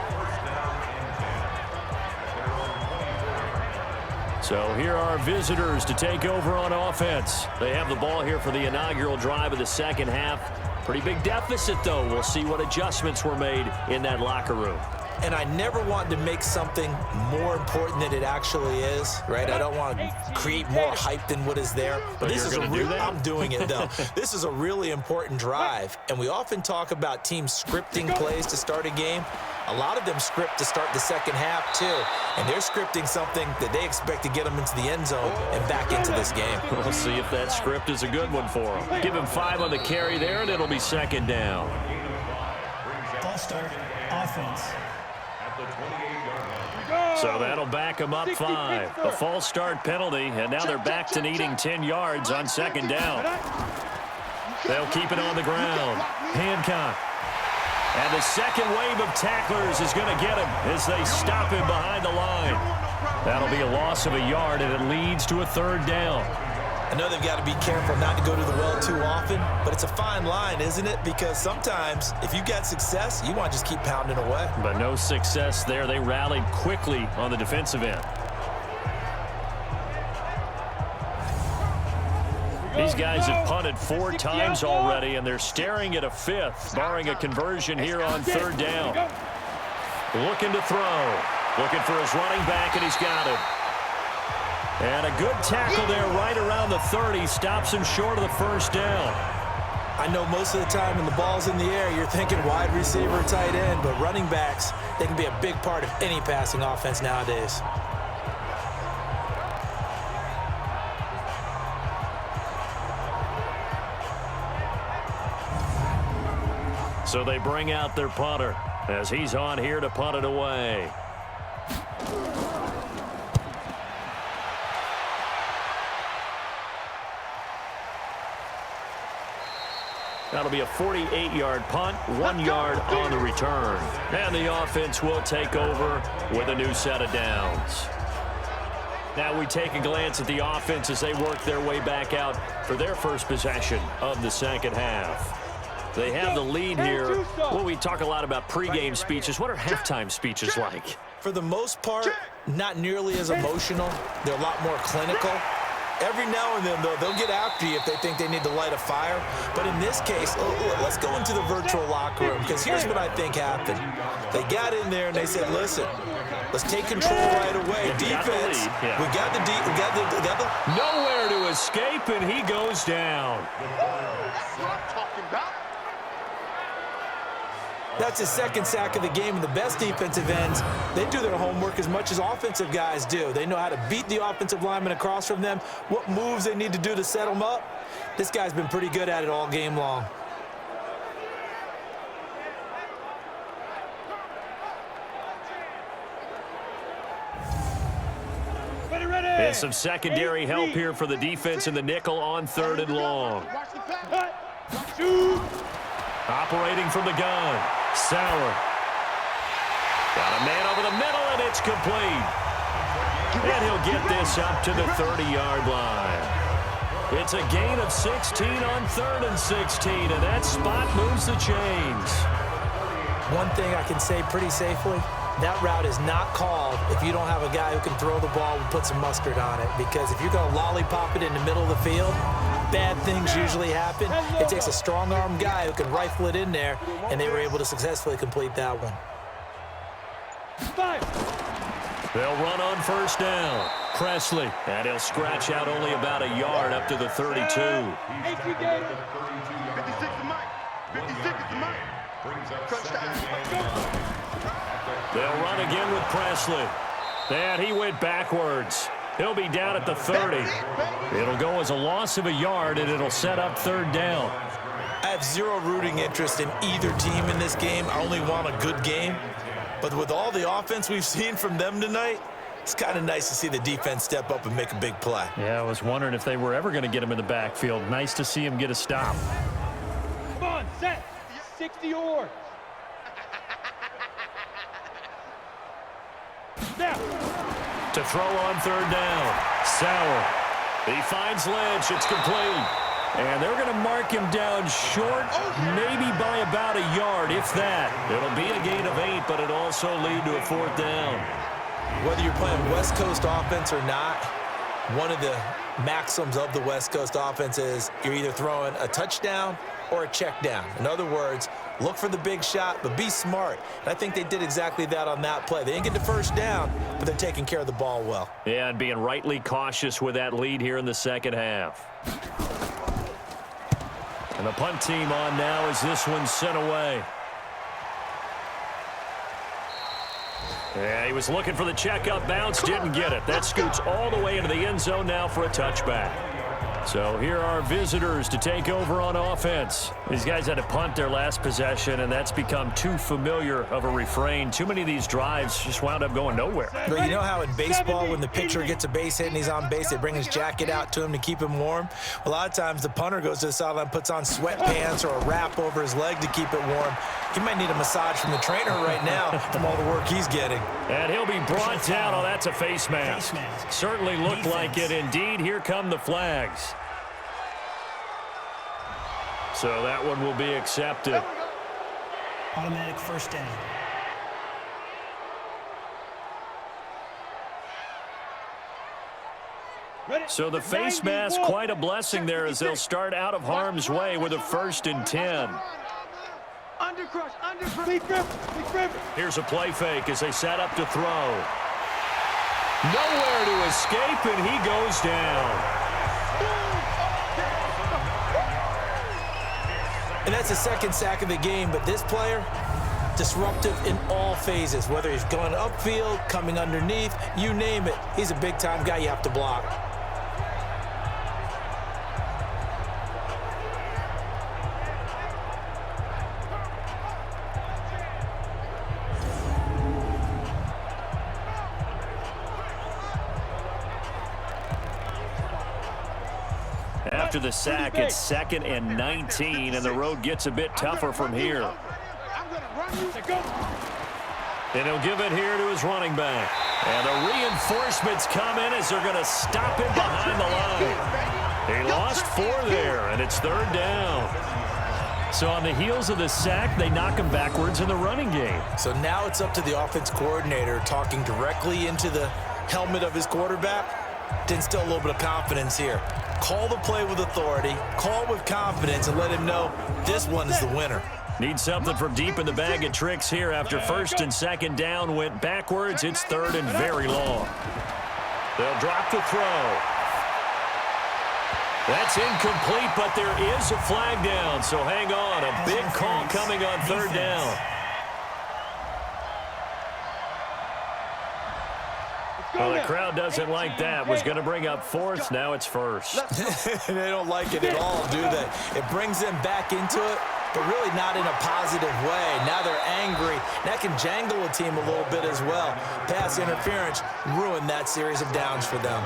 So here are our visitors to take over on offense. They have the ball here for the inaugural drive of the second half. Pretty big deficit, though. We'll see what adjustments were made in that locker room. And I never want to make something more important than it actually is, right? I don't want to create more hype than what is there. But this is I'm doing it, though. This is a really important drive. And we often talk about teams scripting plays to start a game. A lot of them script to start the second half, too. And they're scripting something that they expect to get them into the end zone and back into this game. We'll see if that script is a good one for them. Give him 5 on the carry there, and it'll be second down. False start, offense. So that'll back them up 5. A false start penalty, and now they're back to needing 10 yards on second down. They'll keep it on the ground. Hancock. And the second wave of tacklers is going to get him as they stop him behind the line. That'll be a loss of a yard, and it leads to a third down. I know they've got to be careful not to go to the well too often, but it's a fine line, isn't it? Because sometimes if you get success, you want to just keep pounding away. But no success there. They rallied quickly on the defensive end. These guys have punted 4 times already, and they're staring at a 5th, barring a conversion here on third down. Looking to throw. Looking for his running back, and he's got him. And a good tackle there right around the 30. Stops him short of the first down. I know most of the time when the ball's in the air, you're thinking wide receiver, tight end, but running backs, they can be a big part of any passing offense nowadays. So they bring out their punter as he's on here to punt it away. That'll be a 48-yard punt, 1 yard on the return. And the offense will take over with a new set of downs. Now we take a glance at the offense as they work their way back out for their first possession of the second half. They have the lead here. Well, we talk a lot about pregame speeches. What are halftime speeches like? For the most part, not nearly as emotional. They're a lot more clinical. Every now and then, though, they'll get after you if they think they need to light a fire. But in this case, let's go into the virtual locker room, because here's what I think happened. They got in there and they said, listen, let's take control right away. Defense, we got the nowhere to escape, and he goes down. That's what I'm talking about. That's his second sack of the game, and the best defensive ends, they do their homework as much as offensive guys do. They know how to beat the offensive lineman across from them, what moves they need to do to set them up. This guy's been pretty good at it all game long. And some secondary help here for the defense in the nickel on 3rd and long. Operating from the gun. Sauer. Got a man over the middle, and it's complete. And he'll get this up to the 30-yard line. It's a gain of 16 on 3rd and 16, and that spot moves the chains. One thing I can say pretty safely, that route is not called if you don't have a guy who can throw the ball and put some mustard on it. Because if you're going to lollipop it in the middle of the field, bad things usually happen. It takes a strong-armed guy who can rifle it in there, and they were able to successfully complete that one. They'll run on first down. Presley, and he'll scratch out only about a yard up to the 32. 56 to Mike. 56 to Mike. They'll run again with Presley. And he went backwards. He'll be down at the 30. It'll go as a loss of a yard, and it'll set up 3rd down. I have zero rooting interest in either team in this game. I only want a good game. But with all the offense we've seen from them tonight, it's kind of nice to see the defense step up and make a big play. Yeah, I was wondering if they were ever going to get him in the backfield. Nice to see him get a stop. Come on, set. 60 yards. Now. To throw on 3rd down. Sauer. He finds Lynch. It's complete. And they're going to mark him down short, maybe by about a yard, if that. It'll be a gain of 8, but it'll also lead to a 4th down. Whether you're playing West Coast offense or not, one of the maxims of the West Coast offense is you're either throwing a touchdown or a check down. In other words, look for the big shot, but be smart. And I think they did exactly that on that play. They didn't get the first down, but they're taking care of the ball well. Yeah, and being rightly cautious with that lead here in the second half. And the punt team on now as this one's sent away. Yeah, he was looking for the check-up bounce, didn't get it. That scoots all the way into the end zone now for a touchback. So here are visitors to take over on offense. These guys had to punt their last possession, and that's become too familiar of a refrain. Too many of these drives just wound up going nowhere. But you know how in baseball, when the pitcher gets a base hit and he's on base, they bring his jacket out to him to keep him warm? A lot of times the punter goes to the sideline, puts on sweatpants or a wrap over his leg to keep it warm. He might need a massage from the trainer right now from all the work he's getting. And he'll be brought down. Oh, that's a face mask. Certainly looked like it. Indeed, here come the flags. So that one will be accepted. Automatic first down. So the face mask, quite a blessing there as they'll start out of harm's way with a 1st and 10. Here's a play fake as they set up to throw. Nowhere to escape, and he goes down. And that's the second sack of the game, but this player, disruptive in all phases, whether he's going upfield, coming underneath, you name it. He's a big-time guy you have to block. After the sack, it's 2nd and 19, and the road gets a bit tougher from here. And he'll give it here to his running back. And the reinforcements come in as they're going to stop him behind the line. He lost 4 there, and it's 3rd down. So on the heels of the sack, they knock him backwards in the running game. So now it's up to the offense coordinator talking directly into the helmet of his quarterback to instill a little bit of confidence here. Call the play with authority, call with confidence, and let him know this one is the winner. Need something from deep in the bag of tricks here after 1st and 2nd down went backwards. It's 3rd and very long. They'll drop the throw. That's incomplete, but there is a flag down, so hang on. A big call coming on 3rd down. Well, the crowd doesn't like that. Was going to bring up 4th. Now it's 1st. They don't like it at all, do they? It brings them back into it, but really not in a positive way. Now they're angry. That can jangle a team a little bit as well. Pass interference ruined that series of downs for them.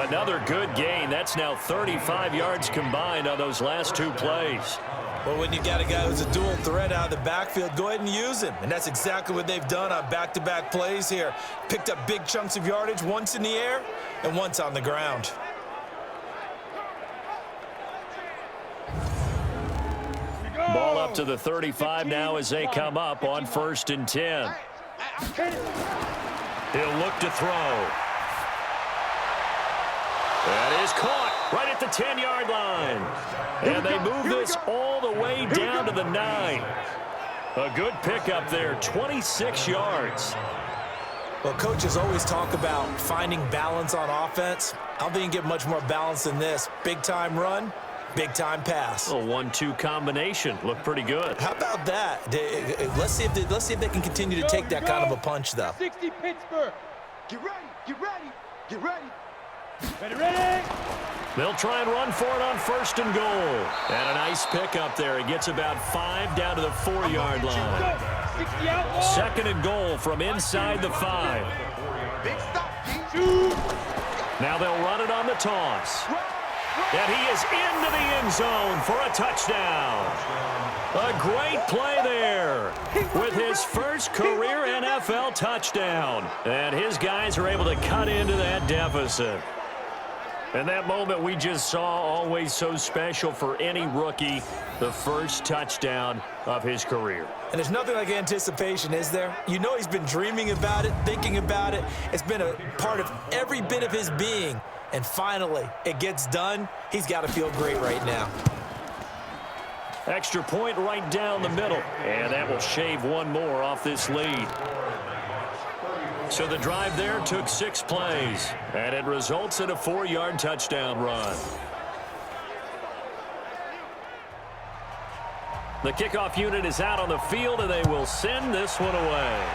Another good gain. That's now 35 yards combined on those last 2 plays. Well, when you got a guy who's a dual threat out of the backfield, go ahead and use him. And that's exactly what they've done on back-to-back plays here. Picked up big chunks of yardage, once in the air and once on the ground. Ball up to the 35 now as they come up on 1st and 10. He'll look to throw. That is caught right at the 10-yard line. And they move this all the way down to the 9. A good pickup there, 26 yards. Well, coaches always talk about finding balance on offense. I don't think you can get much more balance than this. Big-time run, big-time pass. A 1-2 combination. Looked pretty good. How about that? Let's see if they can continue to take that kind of a punch, though. 60 Pittsburgh. Get ready, get ready, get ready. Ready. They'll try and run for it on 1st and goal. And a nice pickup there. He gets about 5 down to the 4-yard line. 60 out. 2nd and goal from inside the 5. Big stop, Now they'll run it on the toss. And he is into the end zone for a touchdown. A great play there with his first career NFL touchdown. And his guys are able to cut into that deficit. And that moment we just saw, always so special for any rookie, the first touchdown of his career. And there's nothing like anticipation, is there? You know he's been dreaming about it, thinking about it. It's been a part of every bit of his being. And finally, it gets done. He's got to feel great right now. Extra point right down the middle. And that will shave one more off this lead. So the drive there took 6 plays. And it results in a 4-yard touchdown run. The kickoff unit is out on the field, and they will send this one away.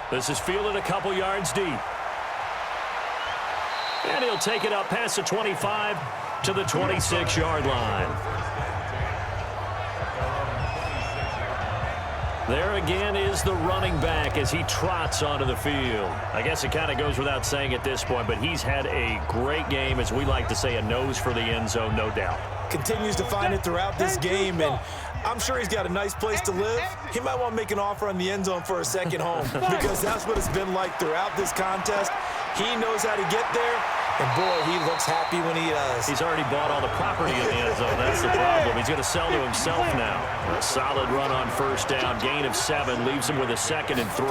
This is fielded a couple yards deep. And he'll take it up past the 25 to the 26-yard line. There again is the running back as he trots onto the field. I guess it kind of goes without saying at this point, but he's had a great game, as we like to say, a nose for the end zone, no doubt. Continues to find it throughout this game, and I'm sure he's got a nice place to live. He might want to make an offer on the end zone for a second home because that's what it's been like throughout this contest. He knows how to get there, and boy, he looks happy when he does. He's already bought all the property in the end zone. That's the problem. He's going to sell to himself now. A solid run on first down. Gain of 7 leaves him with a 2nd and 3.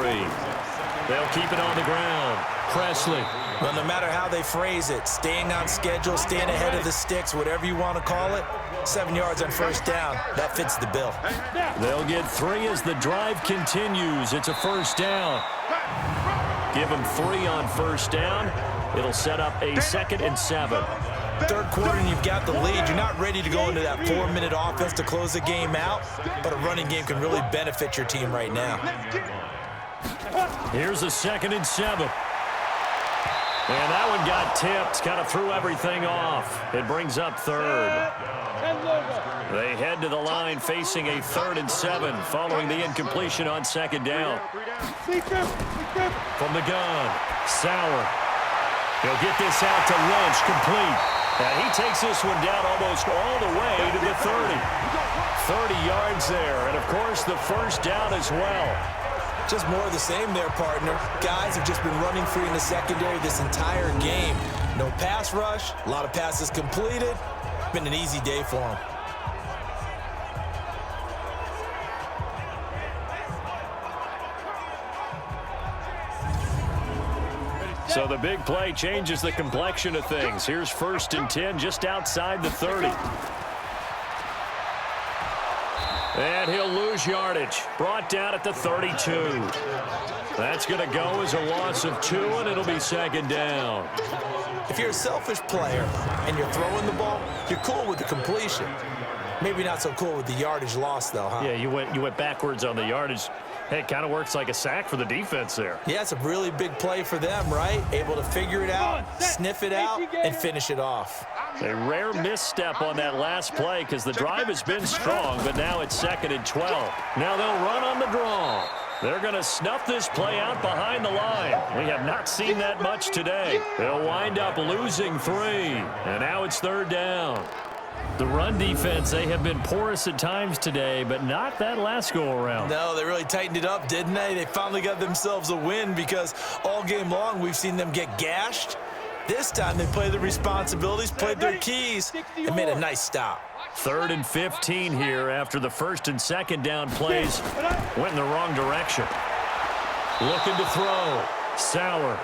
They'll keep it on the ground. Presley. Well, no matter how they phrase it, staying on schedule, staying ahead of the sticks, whatever you want to call it, 7 yards on first down, that fits the bill. They'll get 3 as the drive continues. It's a first down. Give them 3 on first down. It'll set up a 2nd and 7. Third quarter and you've got the lead. You're not ready to go into that 4-minute offense to close the game out, but a running game can really benefit your team right now. Here's a 2nd and 7. And that one got tipped, kind of threw everything off. It brings up 3rd. They head to the line facing a 3rd and 7 following the incompletion on 2nd down. From the gun, Sauer. He'll get this out to Lynch, complete. And he takes this one down almost all the way to the 30. 30 yards there, and of course the first down as well. Just more of the same there, partner. Guys have just been running free in the secondary this entire game. No pass rush, a lot of passes completed. Been an easy day for them. So the big play changes the complexion of things. Here's 1st and 10 just outside the 30. And he'll lose yardage. Brought down at the 32. That's going to go as a loss of 2, and it'll be 2nd down. If you're a selfish player and you're throwing the ball, you're cool with the completion. Maybe not so cool with the yardage loss, though, huh? Yeah, you went backwards on the yardage. Hey, it kind of works like a sack for the defense there. Yeah, it's a really big play for them, right? Able to figure it out, sniff it out, and finish it off. A rare misstep on that last play because the drive has been strong, but now it's 2nd and 12. Now they'll run on the draw. They're going to snuff this play out behind the line. We have not seen that much today. They'll wind up losing 3, and now it's 3rd down. The run defense, they have been porous at times today, but not that last go-around. No, they really tightened it up, didn't they? They finally got themselves a win because all game long we've seen them get gashed. This time they played the responsibilities, played their keys, and made a nice stop. 3rd and 15 here after the 1st and 2nd down plays went in the wrong direction. Looking to throw. Sauer.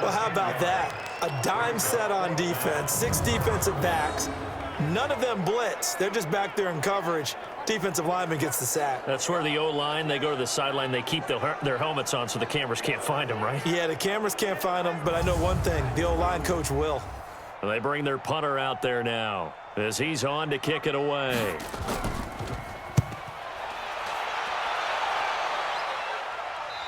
Well, how about that? A dime set on defense, 6 defensive backs. None of them blitz. They're just back there in coverage. Defensive lineman gets the sack. That's where the O-line, they go to the sideline, they keep their helmets on so the cameras can't find them, right? Yeah, the cameras can't find them, but I know one thing. The O-line coach will. And they bring their punter out there now as he's on to kick it away.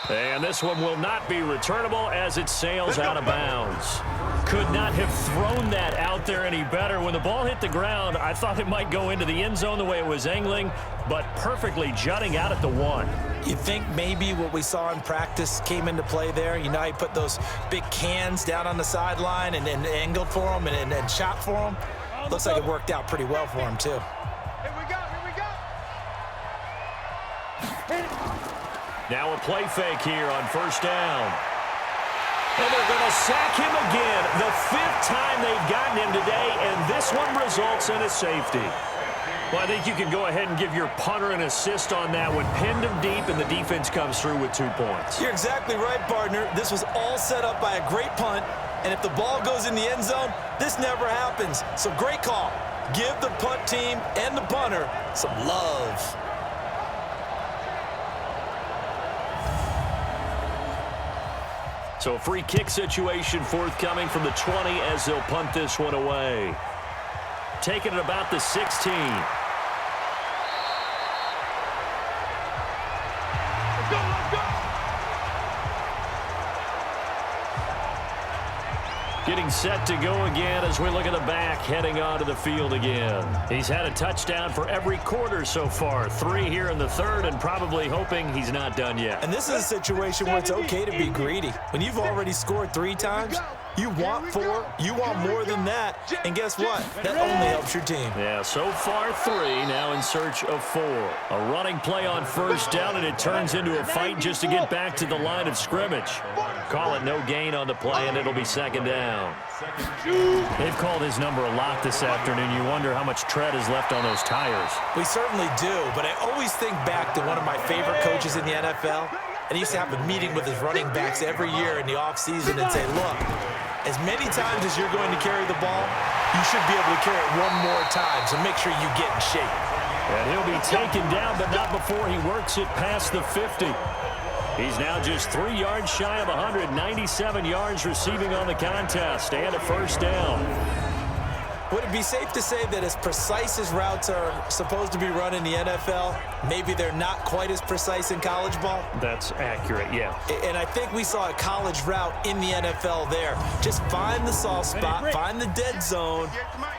And this one will not be returnable as it sails out of bounds. Could not have thrown that out there any better. When the ball hit the ground, I thought it might go into the end zone the way it was angling, but perfectly jutting out at the 1. You think maybe what we saw in practice came into play there? You know, he put those big cans down on the sideline and angled for them and shot for them. Looks like it worked out pretty well for him, too. Here we go, here we go. Now a play fake here on first down. And they're going to sack him again. The 5th time they've gotten him today, and this one results in a safety. Well, I think you can go ahead and give your punter an assist on that one. Pinned him deep, and the defense comes through with 2 points. You're exactly right, partner. This was all set up by a great punt, and if the ball goes in the end zone, this never happens. So great call. Give the punt team and the punter some love. So a free kick situation forthcoming from the 20 as they'll punt this one away. Taking it about the 16. Getting set to go again as we look at the back, heading onto the field again. He's had a touchdown for every quarter so far. 3 here in the third, and probably hoping he's not done yet. And this is a situation where it's okay to be greedy. When you've already scored 3 times, you want 4, you want more than that. And guess what? That only helps your team. Yeah, so far 3, now in search of 4. A running play on first down, and it turns into a fight just to get back to the line of scrimmage. Call it no gain on the play, and it'll be second down. They've called his number a lot this afternoon. You wonder how much tread is left on those tires. We certainly do, but I always think back to one of my favorite coaches in the NFL, and he used to have a meeting with his running backs every year in the offseason and say, look, as many times as you're going to carry the ball, you should be able to carry it one more time, so make sure you get in shape. And he'll be taken down, but not before he works it past the 50. He's now just 3 yards shy of 197 yards receiving on the contest, and a first down. Would it be safe to say that as precise as routes are supposed to be run in the NFL, maybe they're not quite as precise in college ball? That's accurate, yeah. And I think we saw a college route in the NFL there. Just find the soft spot, find the dead zone,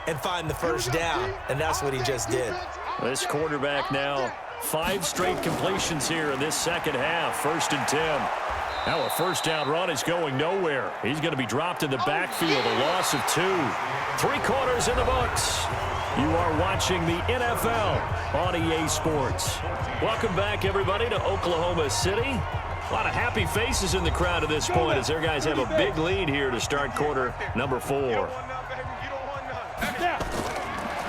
and find the first down. And that's what he just did. This quarterback now 5 straight completions here in this second half. 1st and 10. Now a first down run is going nowhere. He's going to be dropped in the backfield, a loss of 2. 3 quarters in the books. You are watching the NFL on EA Sports. Welcome back, everybody, to Oklahoma City. A lot of happy faces in the crowd at this point as their guys have a big lead here to start quarter number 4.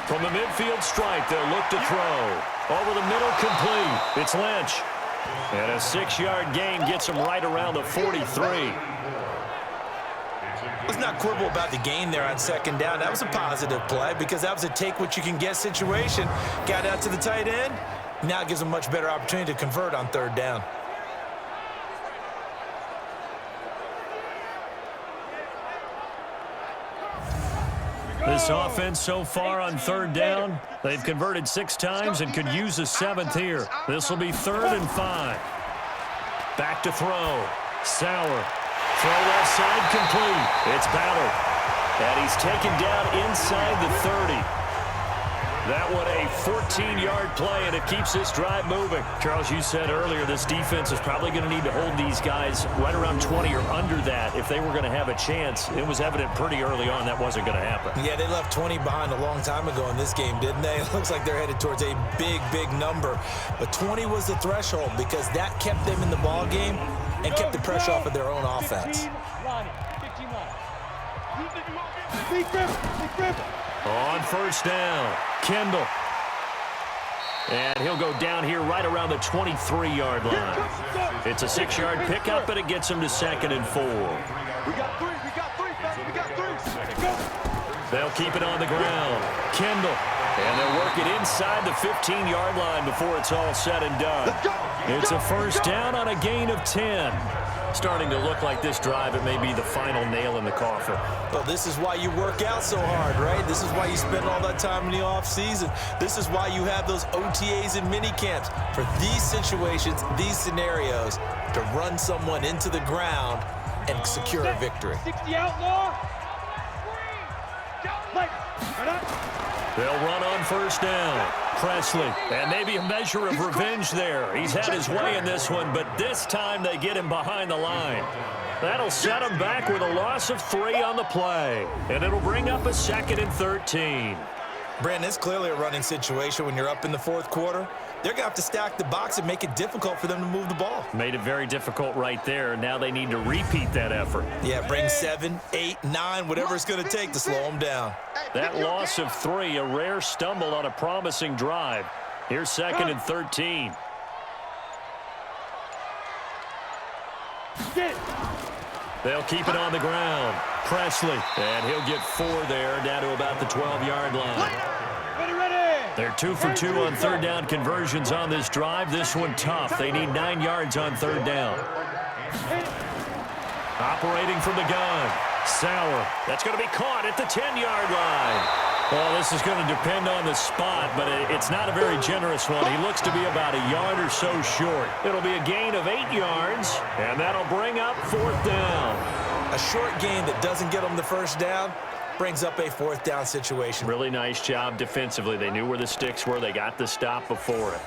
From the midfield strike, they'll look to throw. Over the middle, complete. It's Lynch. And a 6-yard gain gets him right around the 43. Let's not quibble about the gain there on second down. That was a positive play because that was a take-what-you-can-get situation. Got out to the tight end. Now it gives him a much better opportunity to convert on third down. This offense so far on third down, they've converted 6 times and could use a 7th here. This will be 3rd and 5. Back to throw. Sauer. Throw left side, complete. It's Ballard. And he's taken down inside the 30. That one a 14-yard play, and it keeps this drive moving. Charles, you said earlier this defense is probably going to need to hold these guys right around 20 or under that if they were going to have a chance. It was evident pretty early on that wasn't going to happen. Yeah, they left 20 behind a long time ago in this game, didn't they? It looks like they're headed towards a big, big number. But 20 was the threshold because that kept them in the ball game and kept the pressure off of their own offense. 15 line. On first down, Kendall. And he'll go down here right around the 23-yard line. It's a 6-yard pickup, and it gets him to 2nd and 4. We got 3, fellas, we got 3. They'll keep it on the ground. Kendall. And they'll work it inside the 15-yard line before it's all said and done. It's a first down on a gain of 10. Starting to look like this drive, it may be the final nail in the coffin. Well, this is why you work out so hard, right? This is why you spend all that time in the offseason. This is why you have those OTAs and mini camps for these situations, these scenarios, to run someone into the ground and secure a victory. 60 outlaw. They'll run on first down. Presley, and maybe a measure of revenge there. He's had his way in this one, but this time they get him behind the line. That'll set him back with a loss of 3 on the play, and it'll bring up a 2nd and 13. Brandon, it's clearly a running situation when you're up in the fourth quarter. They're going to have to stack the box and make it difficult for them to move the ball. Made it very difficult right there. Now they need to repeat that effort. Yeah, bring 7, 8, 9, whatever it's going to take to slow them down. That loss of 3, a rare stumble on a promising drive. Here's 2nd and 13. They'll keep it on the ground. Presley, and he'll get 4 there, down to about the 12-yard line. They're 2 for 2 on third down conversions on this drive. This one tough. They need 9 yards on third down. Operating from the gun. Sauer. That's going to be caught at the 10-yard line. Well, this is going to depend on the spot, but it's not a very generous one. He looks to be about a yard or so short. It'll be a gain of 8 yards, and that'll bring up 4th down. A short gain that doesn't get them the first down brings up a 4th down situation. Really nice job defensively. They knew where the sticks were. They got the stop before it.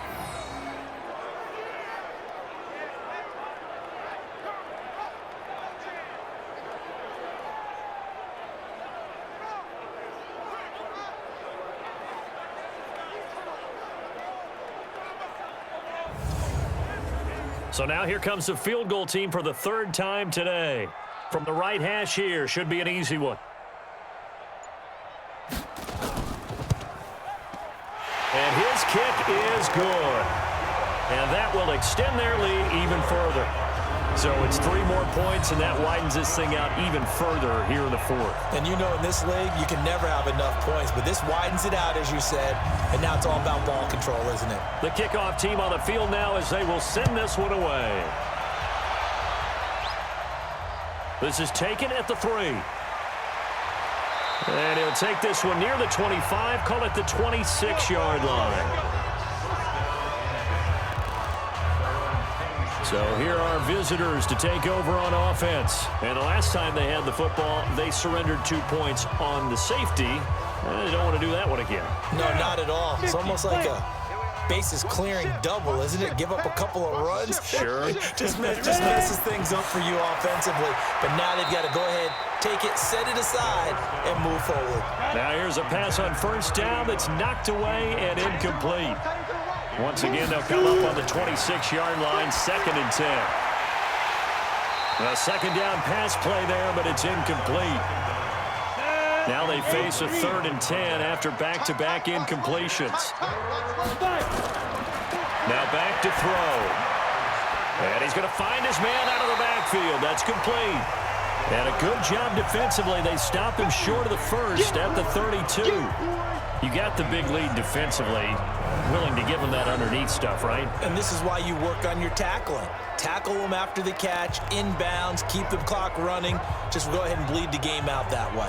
So now here comes the field goal team for the 3rd time today. From the right hash here, should be an easy one. And his kick is good. And that will extend their lead even further. So it's 3 more points, and that widens this thing out even further here in the 4th. And you know, in this league, you can never have enough points, but this widens it out, as you said, and now it's all about ball control, isn't it? The kickoff team on the field now as they will send this one away. This is taken at the 3. And he'll take this one near the 25, call it the 26-yard line. So here are visitors to take over on offense. And the last time they had the football, they surrendered 2 points on the safety. They don't want to do that one again. No, not at all. It's almost like a bases clearing double, isn't it? Give up a couple of runs. Sure. just messes things up for you offensively. But now they've got to go ahead, take it, set it aside, and move forward. Now here's a pass on 1st down that's knocked away and incomplete. Once again, they'll come up on the 26-yard line, 2nd and 10. A 2nd down pass play there, but it's incomplete. Now they face a 3rd and 10 after back-to-back incompletions. Now back to throw. And he's going to find his man out of the backfield. That's complete. And a good job defensively. They stop him short of the 1st at the 32. You got the big lead defensively. Willing to give them that underneath stuff, right? And this is why you work on your tackling. Tackle them after the catch, inbounds, keep the clock running. Just go ahead and bleed the game out that way.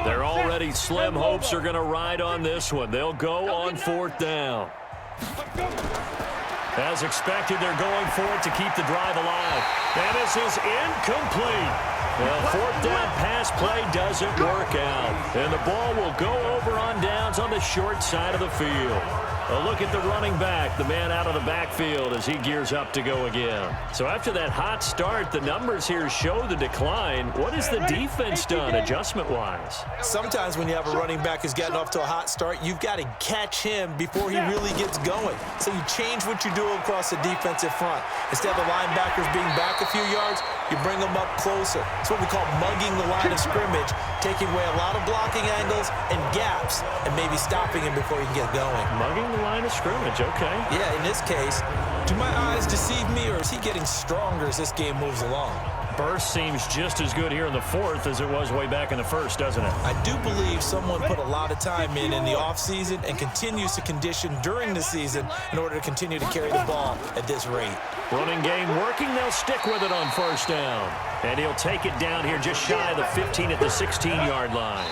They're already slim hopes are going to ride on this one. They'll go on 4th down. As expected, they're going for it to keep the drive alive. And this is incomplete. Well, 4th down pass play doesn't work out. And the ball will go over on downs on the short side of the field. A look at the running back, the man out of the backfield as he gears up to go again. So after that hot start, the numbers here show the decline. What has the defense done adjustment-wise? Sometimes when you have a running back who's gotten off to a hot start, you've got to catch him before he really gets going. So you change what you do across the defensive front. Instead of the linebackers being back a few yards, you bring them up closer. It's what we call mugging the line of scrimmage, taking away a lot of blocking angles and gaps, and maybe stopping him before he can get going. Mugging the line of scrimmage, okay. Yeah, in this case, do my eyes deceive me, or is he getting stronger as this game moves along? Burst seems just as good here in the 4th as it was way back in the 1st, doesn't it? I do believe someone put a lot of time in the offseason and continues to condition during the season in order to continue to carry the ball at this rate. Running game working. They'll stick with it on 1st down. And he'll take it down here just shy of the 15 at the 16-yard line.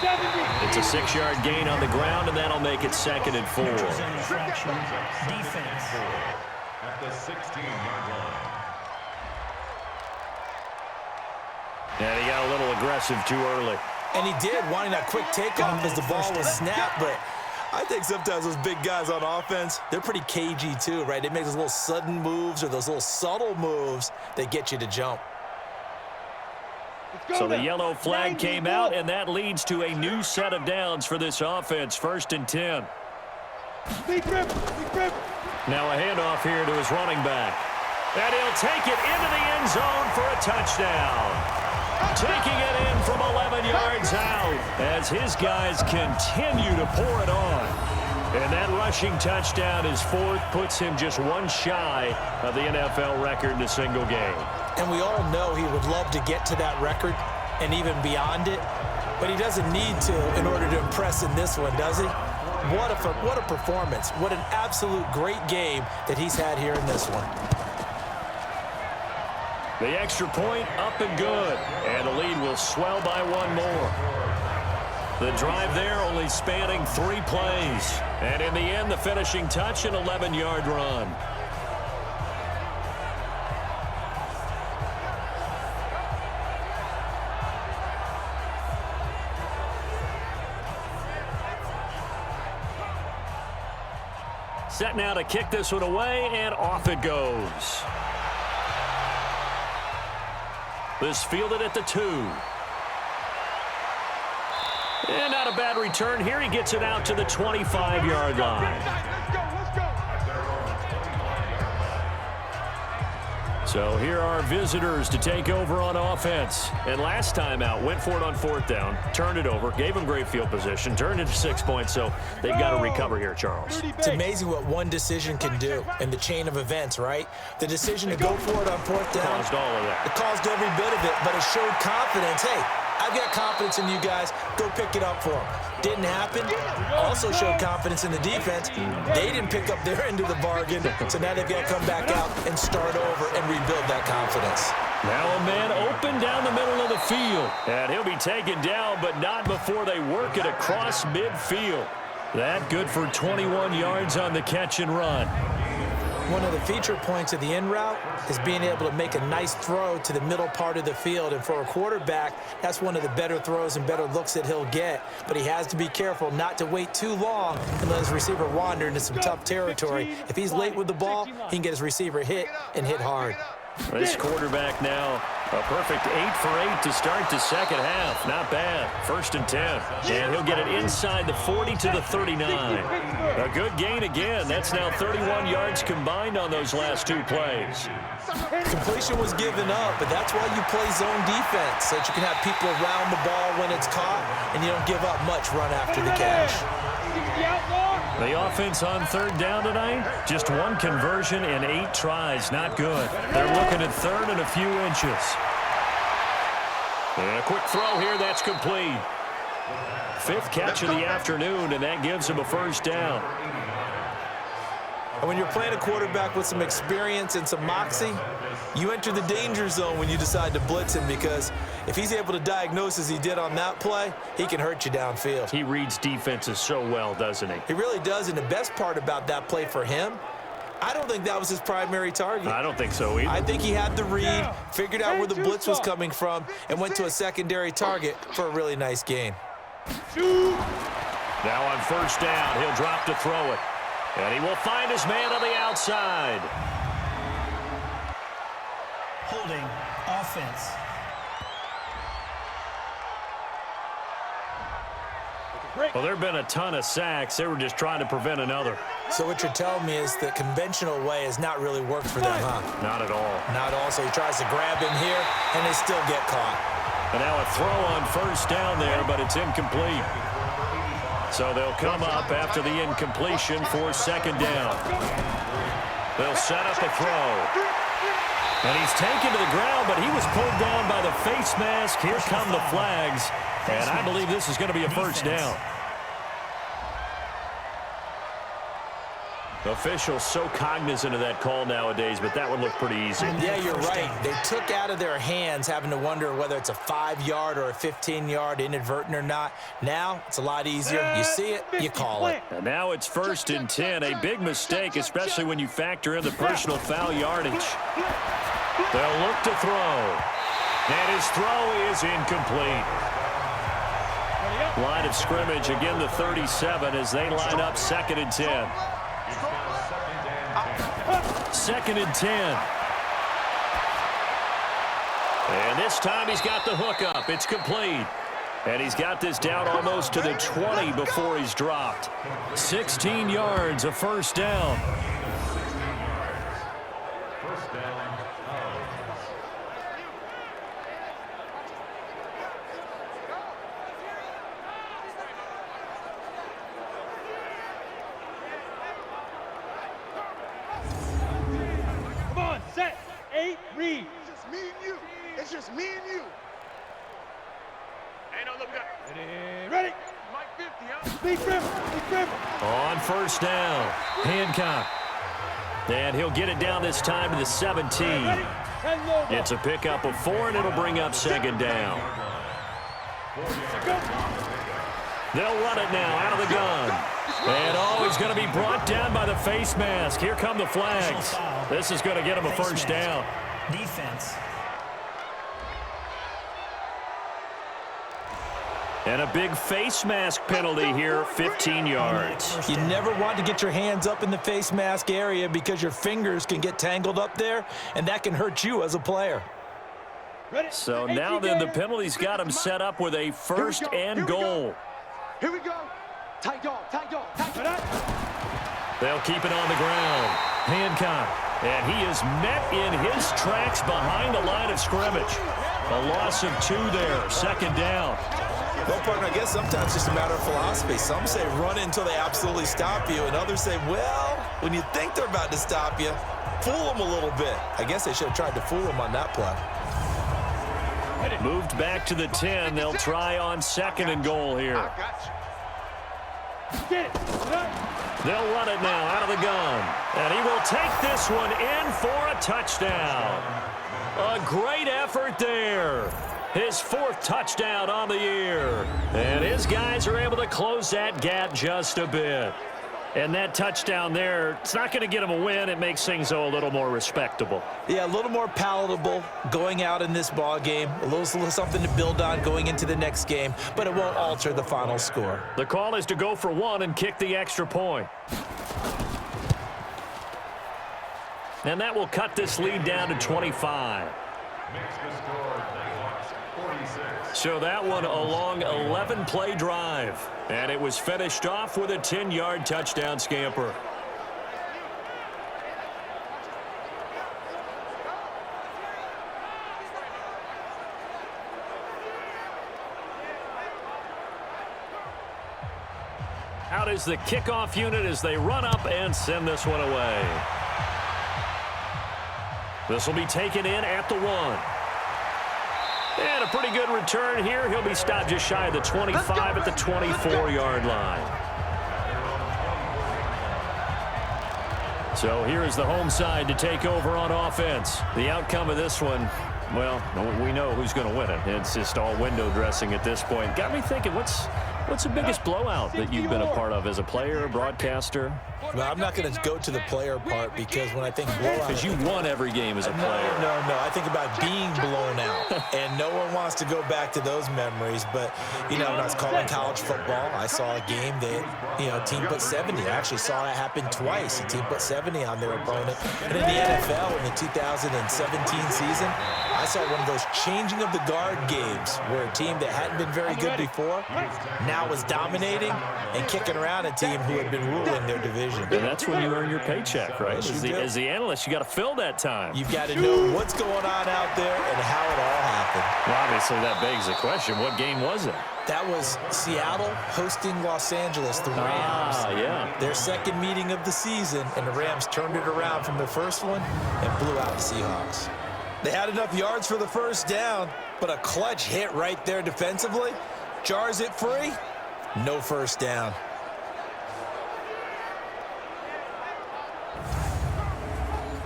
It's a 6-yard gain on the ground, and that'll make it 2nd and 4. Defense. At the 16-yard line. And he got a little aggressive too early. And he did, wanting that quick takeoff as the ball was snapped, but I think sometimes those big guys on offense, they're pretty cagey too, right? They make those little sudden moves or those little subtle moves that get you to jump. So the yellow flag came out, and that leads to a new set of downs for this offense. 1st and 10. Now a handoff here to his running back. And he'll take it into the end zone for a touchdown. Taking it in from 11 yards out as his guys continue to pour it on. And that rushing touchdown, his 4th, puts him just one shy of the NFL record in a single game. And we all know he would love to get to that record and even beyond it, but he doesn't need to in order to impress in this one, does he? What a performance. What an absolute great game that he's had here in this one. The extra point up and good, and the lead will swell by one more. The drive there only spanning 3 plays, and in the end, the finishing touch, an 11-yard run. Set now to kick this one away, and off it goes. This fielded at the 2. And not a bad return here. He gets it out to the 25-yard line. So here are visitors to take over on offense. And last time out, went for it on 4th down, turned it over, gave them great field position, turned it to 6 points, so they've got to recover here, Charles. It's amazing what one decision can do in the chain of events, right? The decision to go for it on 4th down. Caused all of that. It caused every bit of it, but it showed confidence. Hey, I've got confidence in you guys. Go pick it up for them. Didn't happen. Also showed confidence in the defense. They didn't pick up their end of the bargain, so now they've got to come back out and start over and rebuild that confidence. Now a man open down the middle of the field. And he'll be taken down, but not before they work it across midfield. That good for 21 yards on the catch and run. One of the feature points of the in route is being able to make a nice throw to the middle part of the field. And for a quarterback, that's one of the better throws and better looks that he'll get. But he has to be careful not to wait too long and let his receiver wander into some tough territory. If he's late with the ball, he can get his receiver hit and hit hard. This quarterback now, a perfect 8 for 8 to start the second half. Not bad. 1st and 10. And he'll get it inside the 40 to the 39. A good gain again. That's now 31 yards combined on those last 2 plays. Completion was given up, but that's why you play zone defense, so that you can have people around the ball when it's caught, and you don't give up much run after the catch. The offense on 3rd down tonight, just 1 conversion and 8 tries. Not good. They're looking at 3rd and a few inches. And a quick throw here, that's complete. 5th catch of the afternoon, and that gives him a 1st down. And when you're playing a quarterback with some experience and some moxie, you enter the danger zone when you decide to blitz him, because if he's able to diagnose as he did on that play, he can hurt you downfield. He reads defenses so well, doesn't he? He really does, and the best part about that play for him, I don't think that was his primary target. I don't think so either. I think he had the read, figured out where the blitz was coming from, and went to a secondary target for a really nice gain. Now on 1st down, he'll drop to throw it. And he will find his man on the outside. Holding offense. Well, there have been a ton of sacks. They were just trying to prevent another. So what you're telling me is the conventional way has not really worked for them, huh? Not at all. Not all. So he tries to grab him here, and they still get caught. And now a throw on 1st down there, but it's incomplete. So they'll come up after the incompletion for 2nd down. They'll set up a throw. And he's taken to the ground, but he was pulled down by the face mask. Here come the flags. And I believe this is going to be a 1st down. Officials so cognizant of that call nowadays, but that would look pretty easy. Yeah, you're right. They took out of their hands having to wonder whether it's a 5-yard or a 15-yard inadvertent or not. Now it's a lot easier. You see it, you call it. And now it's 1st and 10. A big mistake, especially when you factor in the personal foul yardage. They'll look to throw. And his throw is incomplete. Line of scrimmage, again the 37 as they line up 2nd and 10. 2nd and 10. And this time he's got the hook up. It's complete. And he's got this down almost to the 20 before he's dropped. 16 yards, a first down. First down, Hounds. Come on, set, 8, read. It's just me and you. It's just me and you. Ain't no look up. Ready? Mike 50, huh? Big river, big river. On first down, Hancock. And he'll get it down this time to the 17. Ready? 10 low. It's a pickup of 4, and it'll bring up second down. They'll run it now out of the gun. And, he's going to be brought down by the face mask. Here come the flags. This is going to get him a first down. Defense. And a big face mask penalty here, 15 yards. You never want to get your hands up in the face mask area because your fingers can get tangled up there, and that can hurt you as a player. Ready? So now then the penalty's got him set up with a first and goal. Here we go. Tight dog, tight dog, tight dog. They'll keep it on the ground. Hancock. And he is met in his tracks behind the line of scrimmage. A loss of 2 there, second down. Well, partner, I guess sometimes it's just a matter of philosophy. Some say run until they absolutely stop you, and others say, well, when you think they're about to stop you, fool them a little bit. I guess they should have tried to fool them on that play. Moved back to the 10. They'll try on second and goal here. I got you. Get it. They'll run it now out of the gun. And he will take this one in for a touchdown. A great effort there. His 4th touchdown on the year. And his guys are able to close that gap just a bit. And that touchdown there, it's not going to get him a win. It makes things, a little more respectable. Yeah, a little more palatable going out in this ball game. A little something to build on going into the next game, but it won't alter the final score. The call is to go for 1 and kick the extra point. And that will cut this lead down to 25. Makes the score Nighthawks 46. So that one a long 11-play drive. And it was finished off with a 10-yard touchdown scamper. Out is the kickoff unit as they run up and send this one away. This will be taken in at the 1. And a pretty good return here. He'll be stopped just shy of the 25 at the 24-yard line. So here is the home side to take over on offense. The outcome of this one, well, we know who's going to win it. It's just all window dressing at this point. Got me thinking, what's the biggest blowout that you've been a part of as a player, broadcaster? Well, I'm not going to go to the player part because when I think blowout... Because you won every game as a player. No. I think about being blown out. And no one wants to go back to those memories. But, when I was calling college football, I saw a game that, team put 70. I actually saw that happen twice. A team put 70 on their opponent. And in the NFL in the 2017 season, I saw one of those changing of the guard games where a team that hadn't been very good before now was dominating and kicking around a team who had been ruling their division. And that's when you earn your paycheck, right? As the analyst, you got to fill that time. You've got to know what's going on out there and how it all happened. Well, obviously, that begs the question, what game was it? That was Seattle hosting Los Angeles, the Rams. Yeah. Their second meeting of the season, and the Rams turned it around from the first one and blew out the Seahawks. They had enough yards for the first down, but a clutch hit right there defensively jars it free. No first down.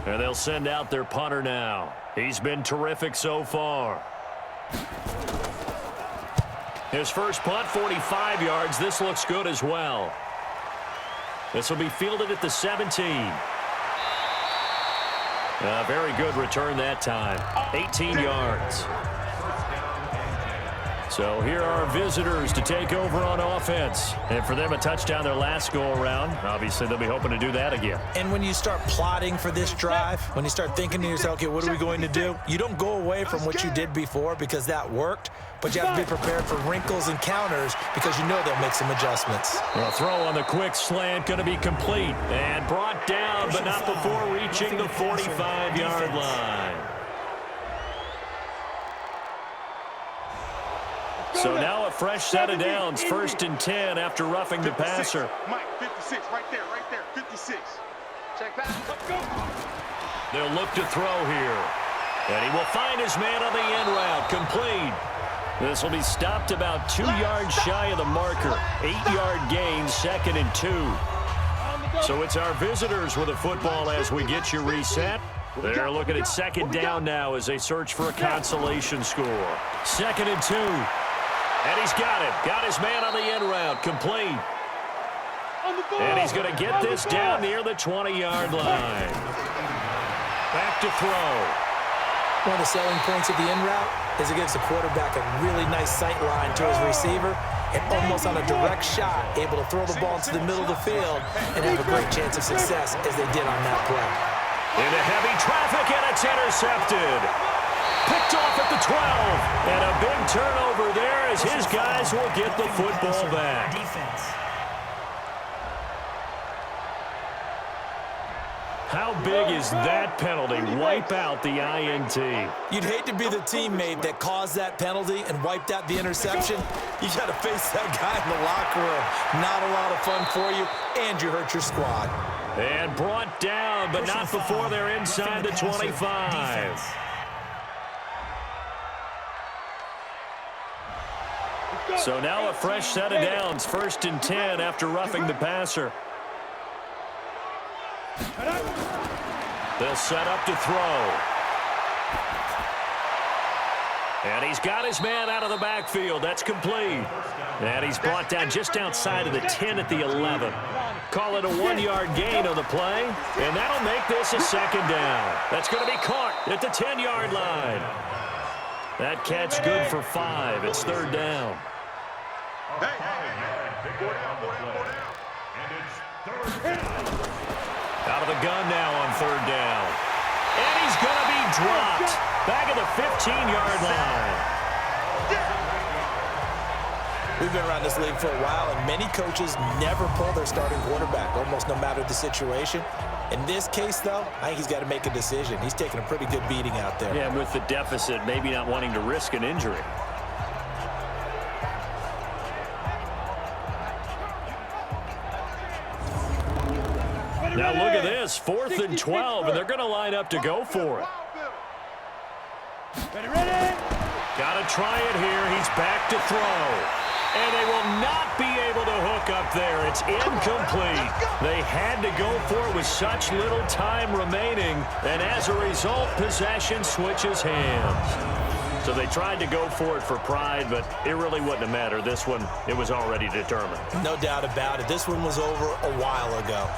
And they'll send out their punter now. He's been terrific so far. His first punt, 45 yards. This looks good as well. This will be fielded at the 17. A very good return that time. 18 yards. So here are our visitors to take over on offense. And for them, a touchdown their last go-around. Obviously, they'll be hoping to do that again. And when you start plotting for this drive, when you start thinking to yourself, okay, what are we going to do? You don't go away from what you did before because that worked, but you have to be prepared for wrinkles and counters because you know they'll make some adjustments. A throw on the quick slant going to be complete and brought down, but not before reaching the 45-yard line. So now a fresh set of downs, 1st and 10 after roughing the passer. Mike, 56, right there, 56. Check pass, let's go. They'll look to throw here. And he will find his man on the end route, complete. This will be stopped about 2 yards shy of the marker. 8-yard gain, 2nd and 2. So it's our visitors with a football as we get you reset. They're looking at 2nd down now as they search for a consolation score. 2nd and 2. And he's got it. Got his man on the end route. Complete. And he's going to get this down near the 20-yard line. Back to throw. One of the selling points of the end route is it gives the quarterback a really nice sight line to his receiver and almost on a direct shot, able to throw the ball into the middle of the field and have a great chance of success as they did on that play. Into heavy traffic, and it's intercepted. Picked off at the 12, and a big turnover there as his guys will get the football back. How big is that penalty? Wipe out the INT. You'd hate to be the teammate that caused that penalty and wiped out the interception. You got to face that guy in the locker room. Not a lot of fun for you, and you hurt your squad. And brought down, but not before they're inside the 25. So now a fresh set of downs, 1st and 10 after roughing the passer. They'll set up to throw. And he's got his man out of the backfield. That's complete. And he's brought down just outside of the 10 at the 11. Call it a 1-yard gain on the play, and that'll make this a 2nd down. That's going to be caught at the 10-yard line. That catch good for 5. It's 3rd down. Out of the gun now on 3rd down. And he's going to be dropped back at the 15-yard line. We've been around this league for a while, and many coaches never pull their starting quarterback, almost no matter the situation. In this case, though, I think he's got to make a decision. He's taking a pretty good beating out there. Yeah, with the deficit, maybe not wanting to risk an injury. Now look at this, 4th and 12, and they're going to line up to go for it. Ready? Got to try it here. He's back to throw. And they will not be able to hook up there. It's incomplete. They had to go for it with such little time remaining, and as a result, possession switches hands. So they tried to go for it for pride, but it really wouldn't have mattered. This one, it was already determined. No doubt about it. This one was over a while ago.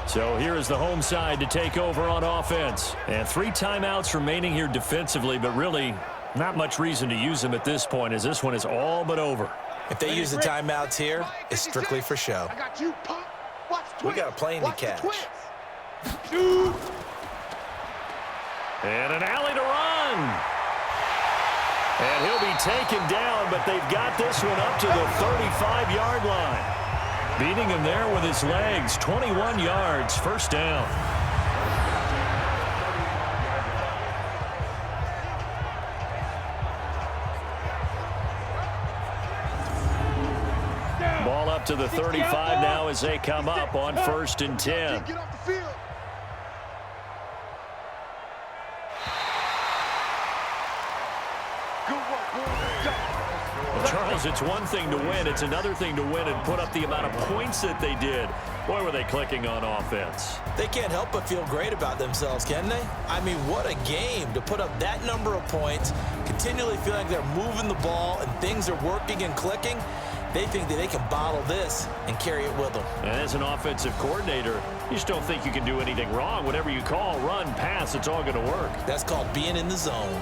So here is the home side to take over on offense. And 3 timeouts remaining here defensively, but really not much reason to use them at this point as this one is all but over. If they use the timeouts here, it's strictly for show. I got you, Pop. Watch the We got a plane to catch. And an alley to run. And he'll be taken down, but they've got this one up to the 35-yard line. Beating him there with his legs, 21 yards, 1st down. Ball up to the 35 now as they come up on 1st and 10. Get off the field. Charles, it's one thing to win. It's another thing to win and put up the amount of points that they did. Boy, were they clicking on offense. They can't help but feel great about themselves, can they? I mean, what a game to put up that number of points, continually feeling like they're moving the ball and things are working and clicking. They think that they can bottle this and carry it with them. And as an offensive coordinator, you just don't think you can do anything wrong. Whatever you call, run, pass, it's all going to work. That's called being in the zone.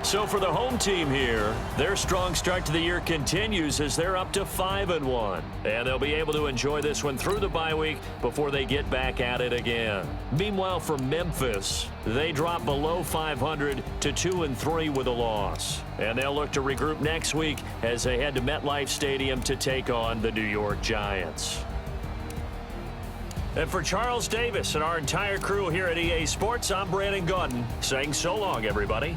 So for the home team here, their strong start to the year continues as they're up to 5-1. And they'll be able to enjoy this one through the bye week before they get back at it again. Meanwhile, for Memphis, they drop below 500 to 2-3 with a loss. And they'll look to regroup next week as they head to MetLife Stadium to take on the New York Giants. And for Charles Davis and our entire crew here at EA Sports, I'm Brandon Gaudin saying so long, everybody.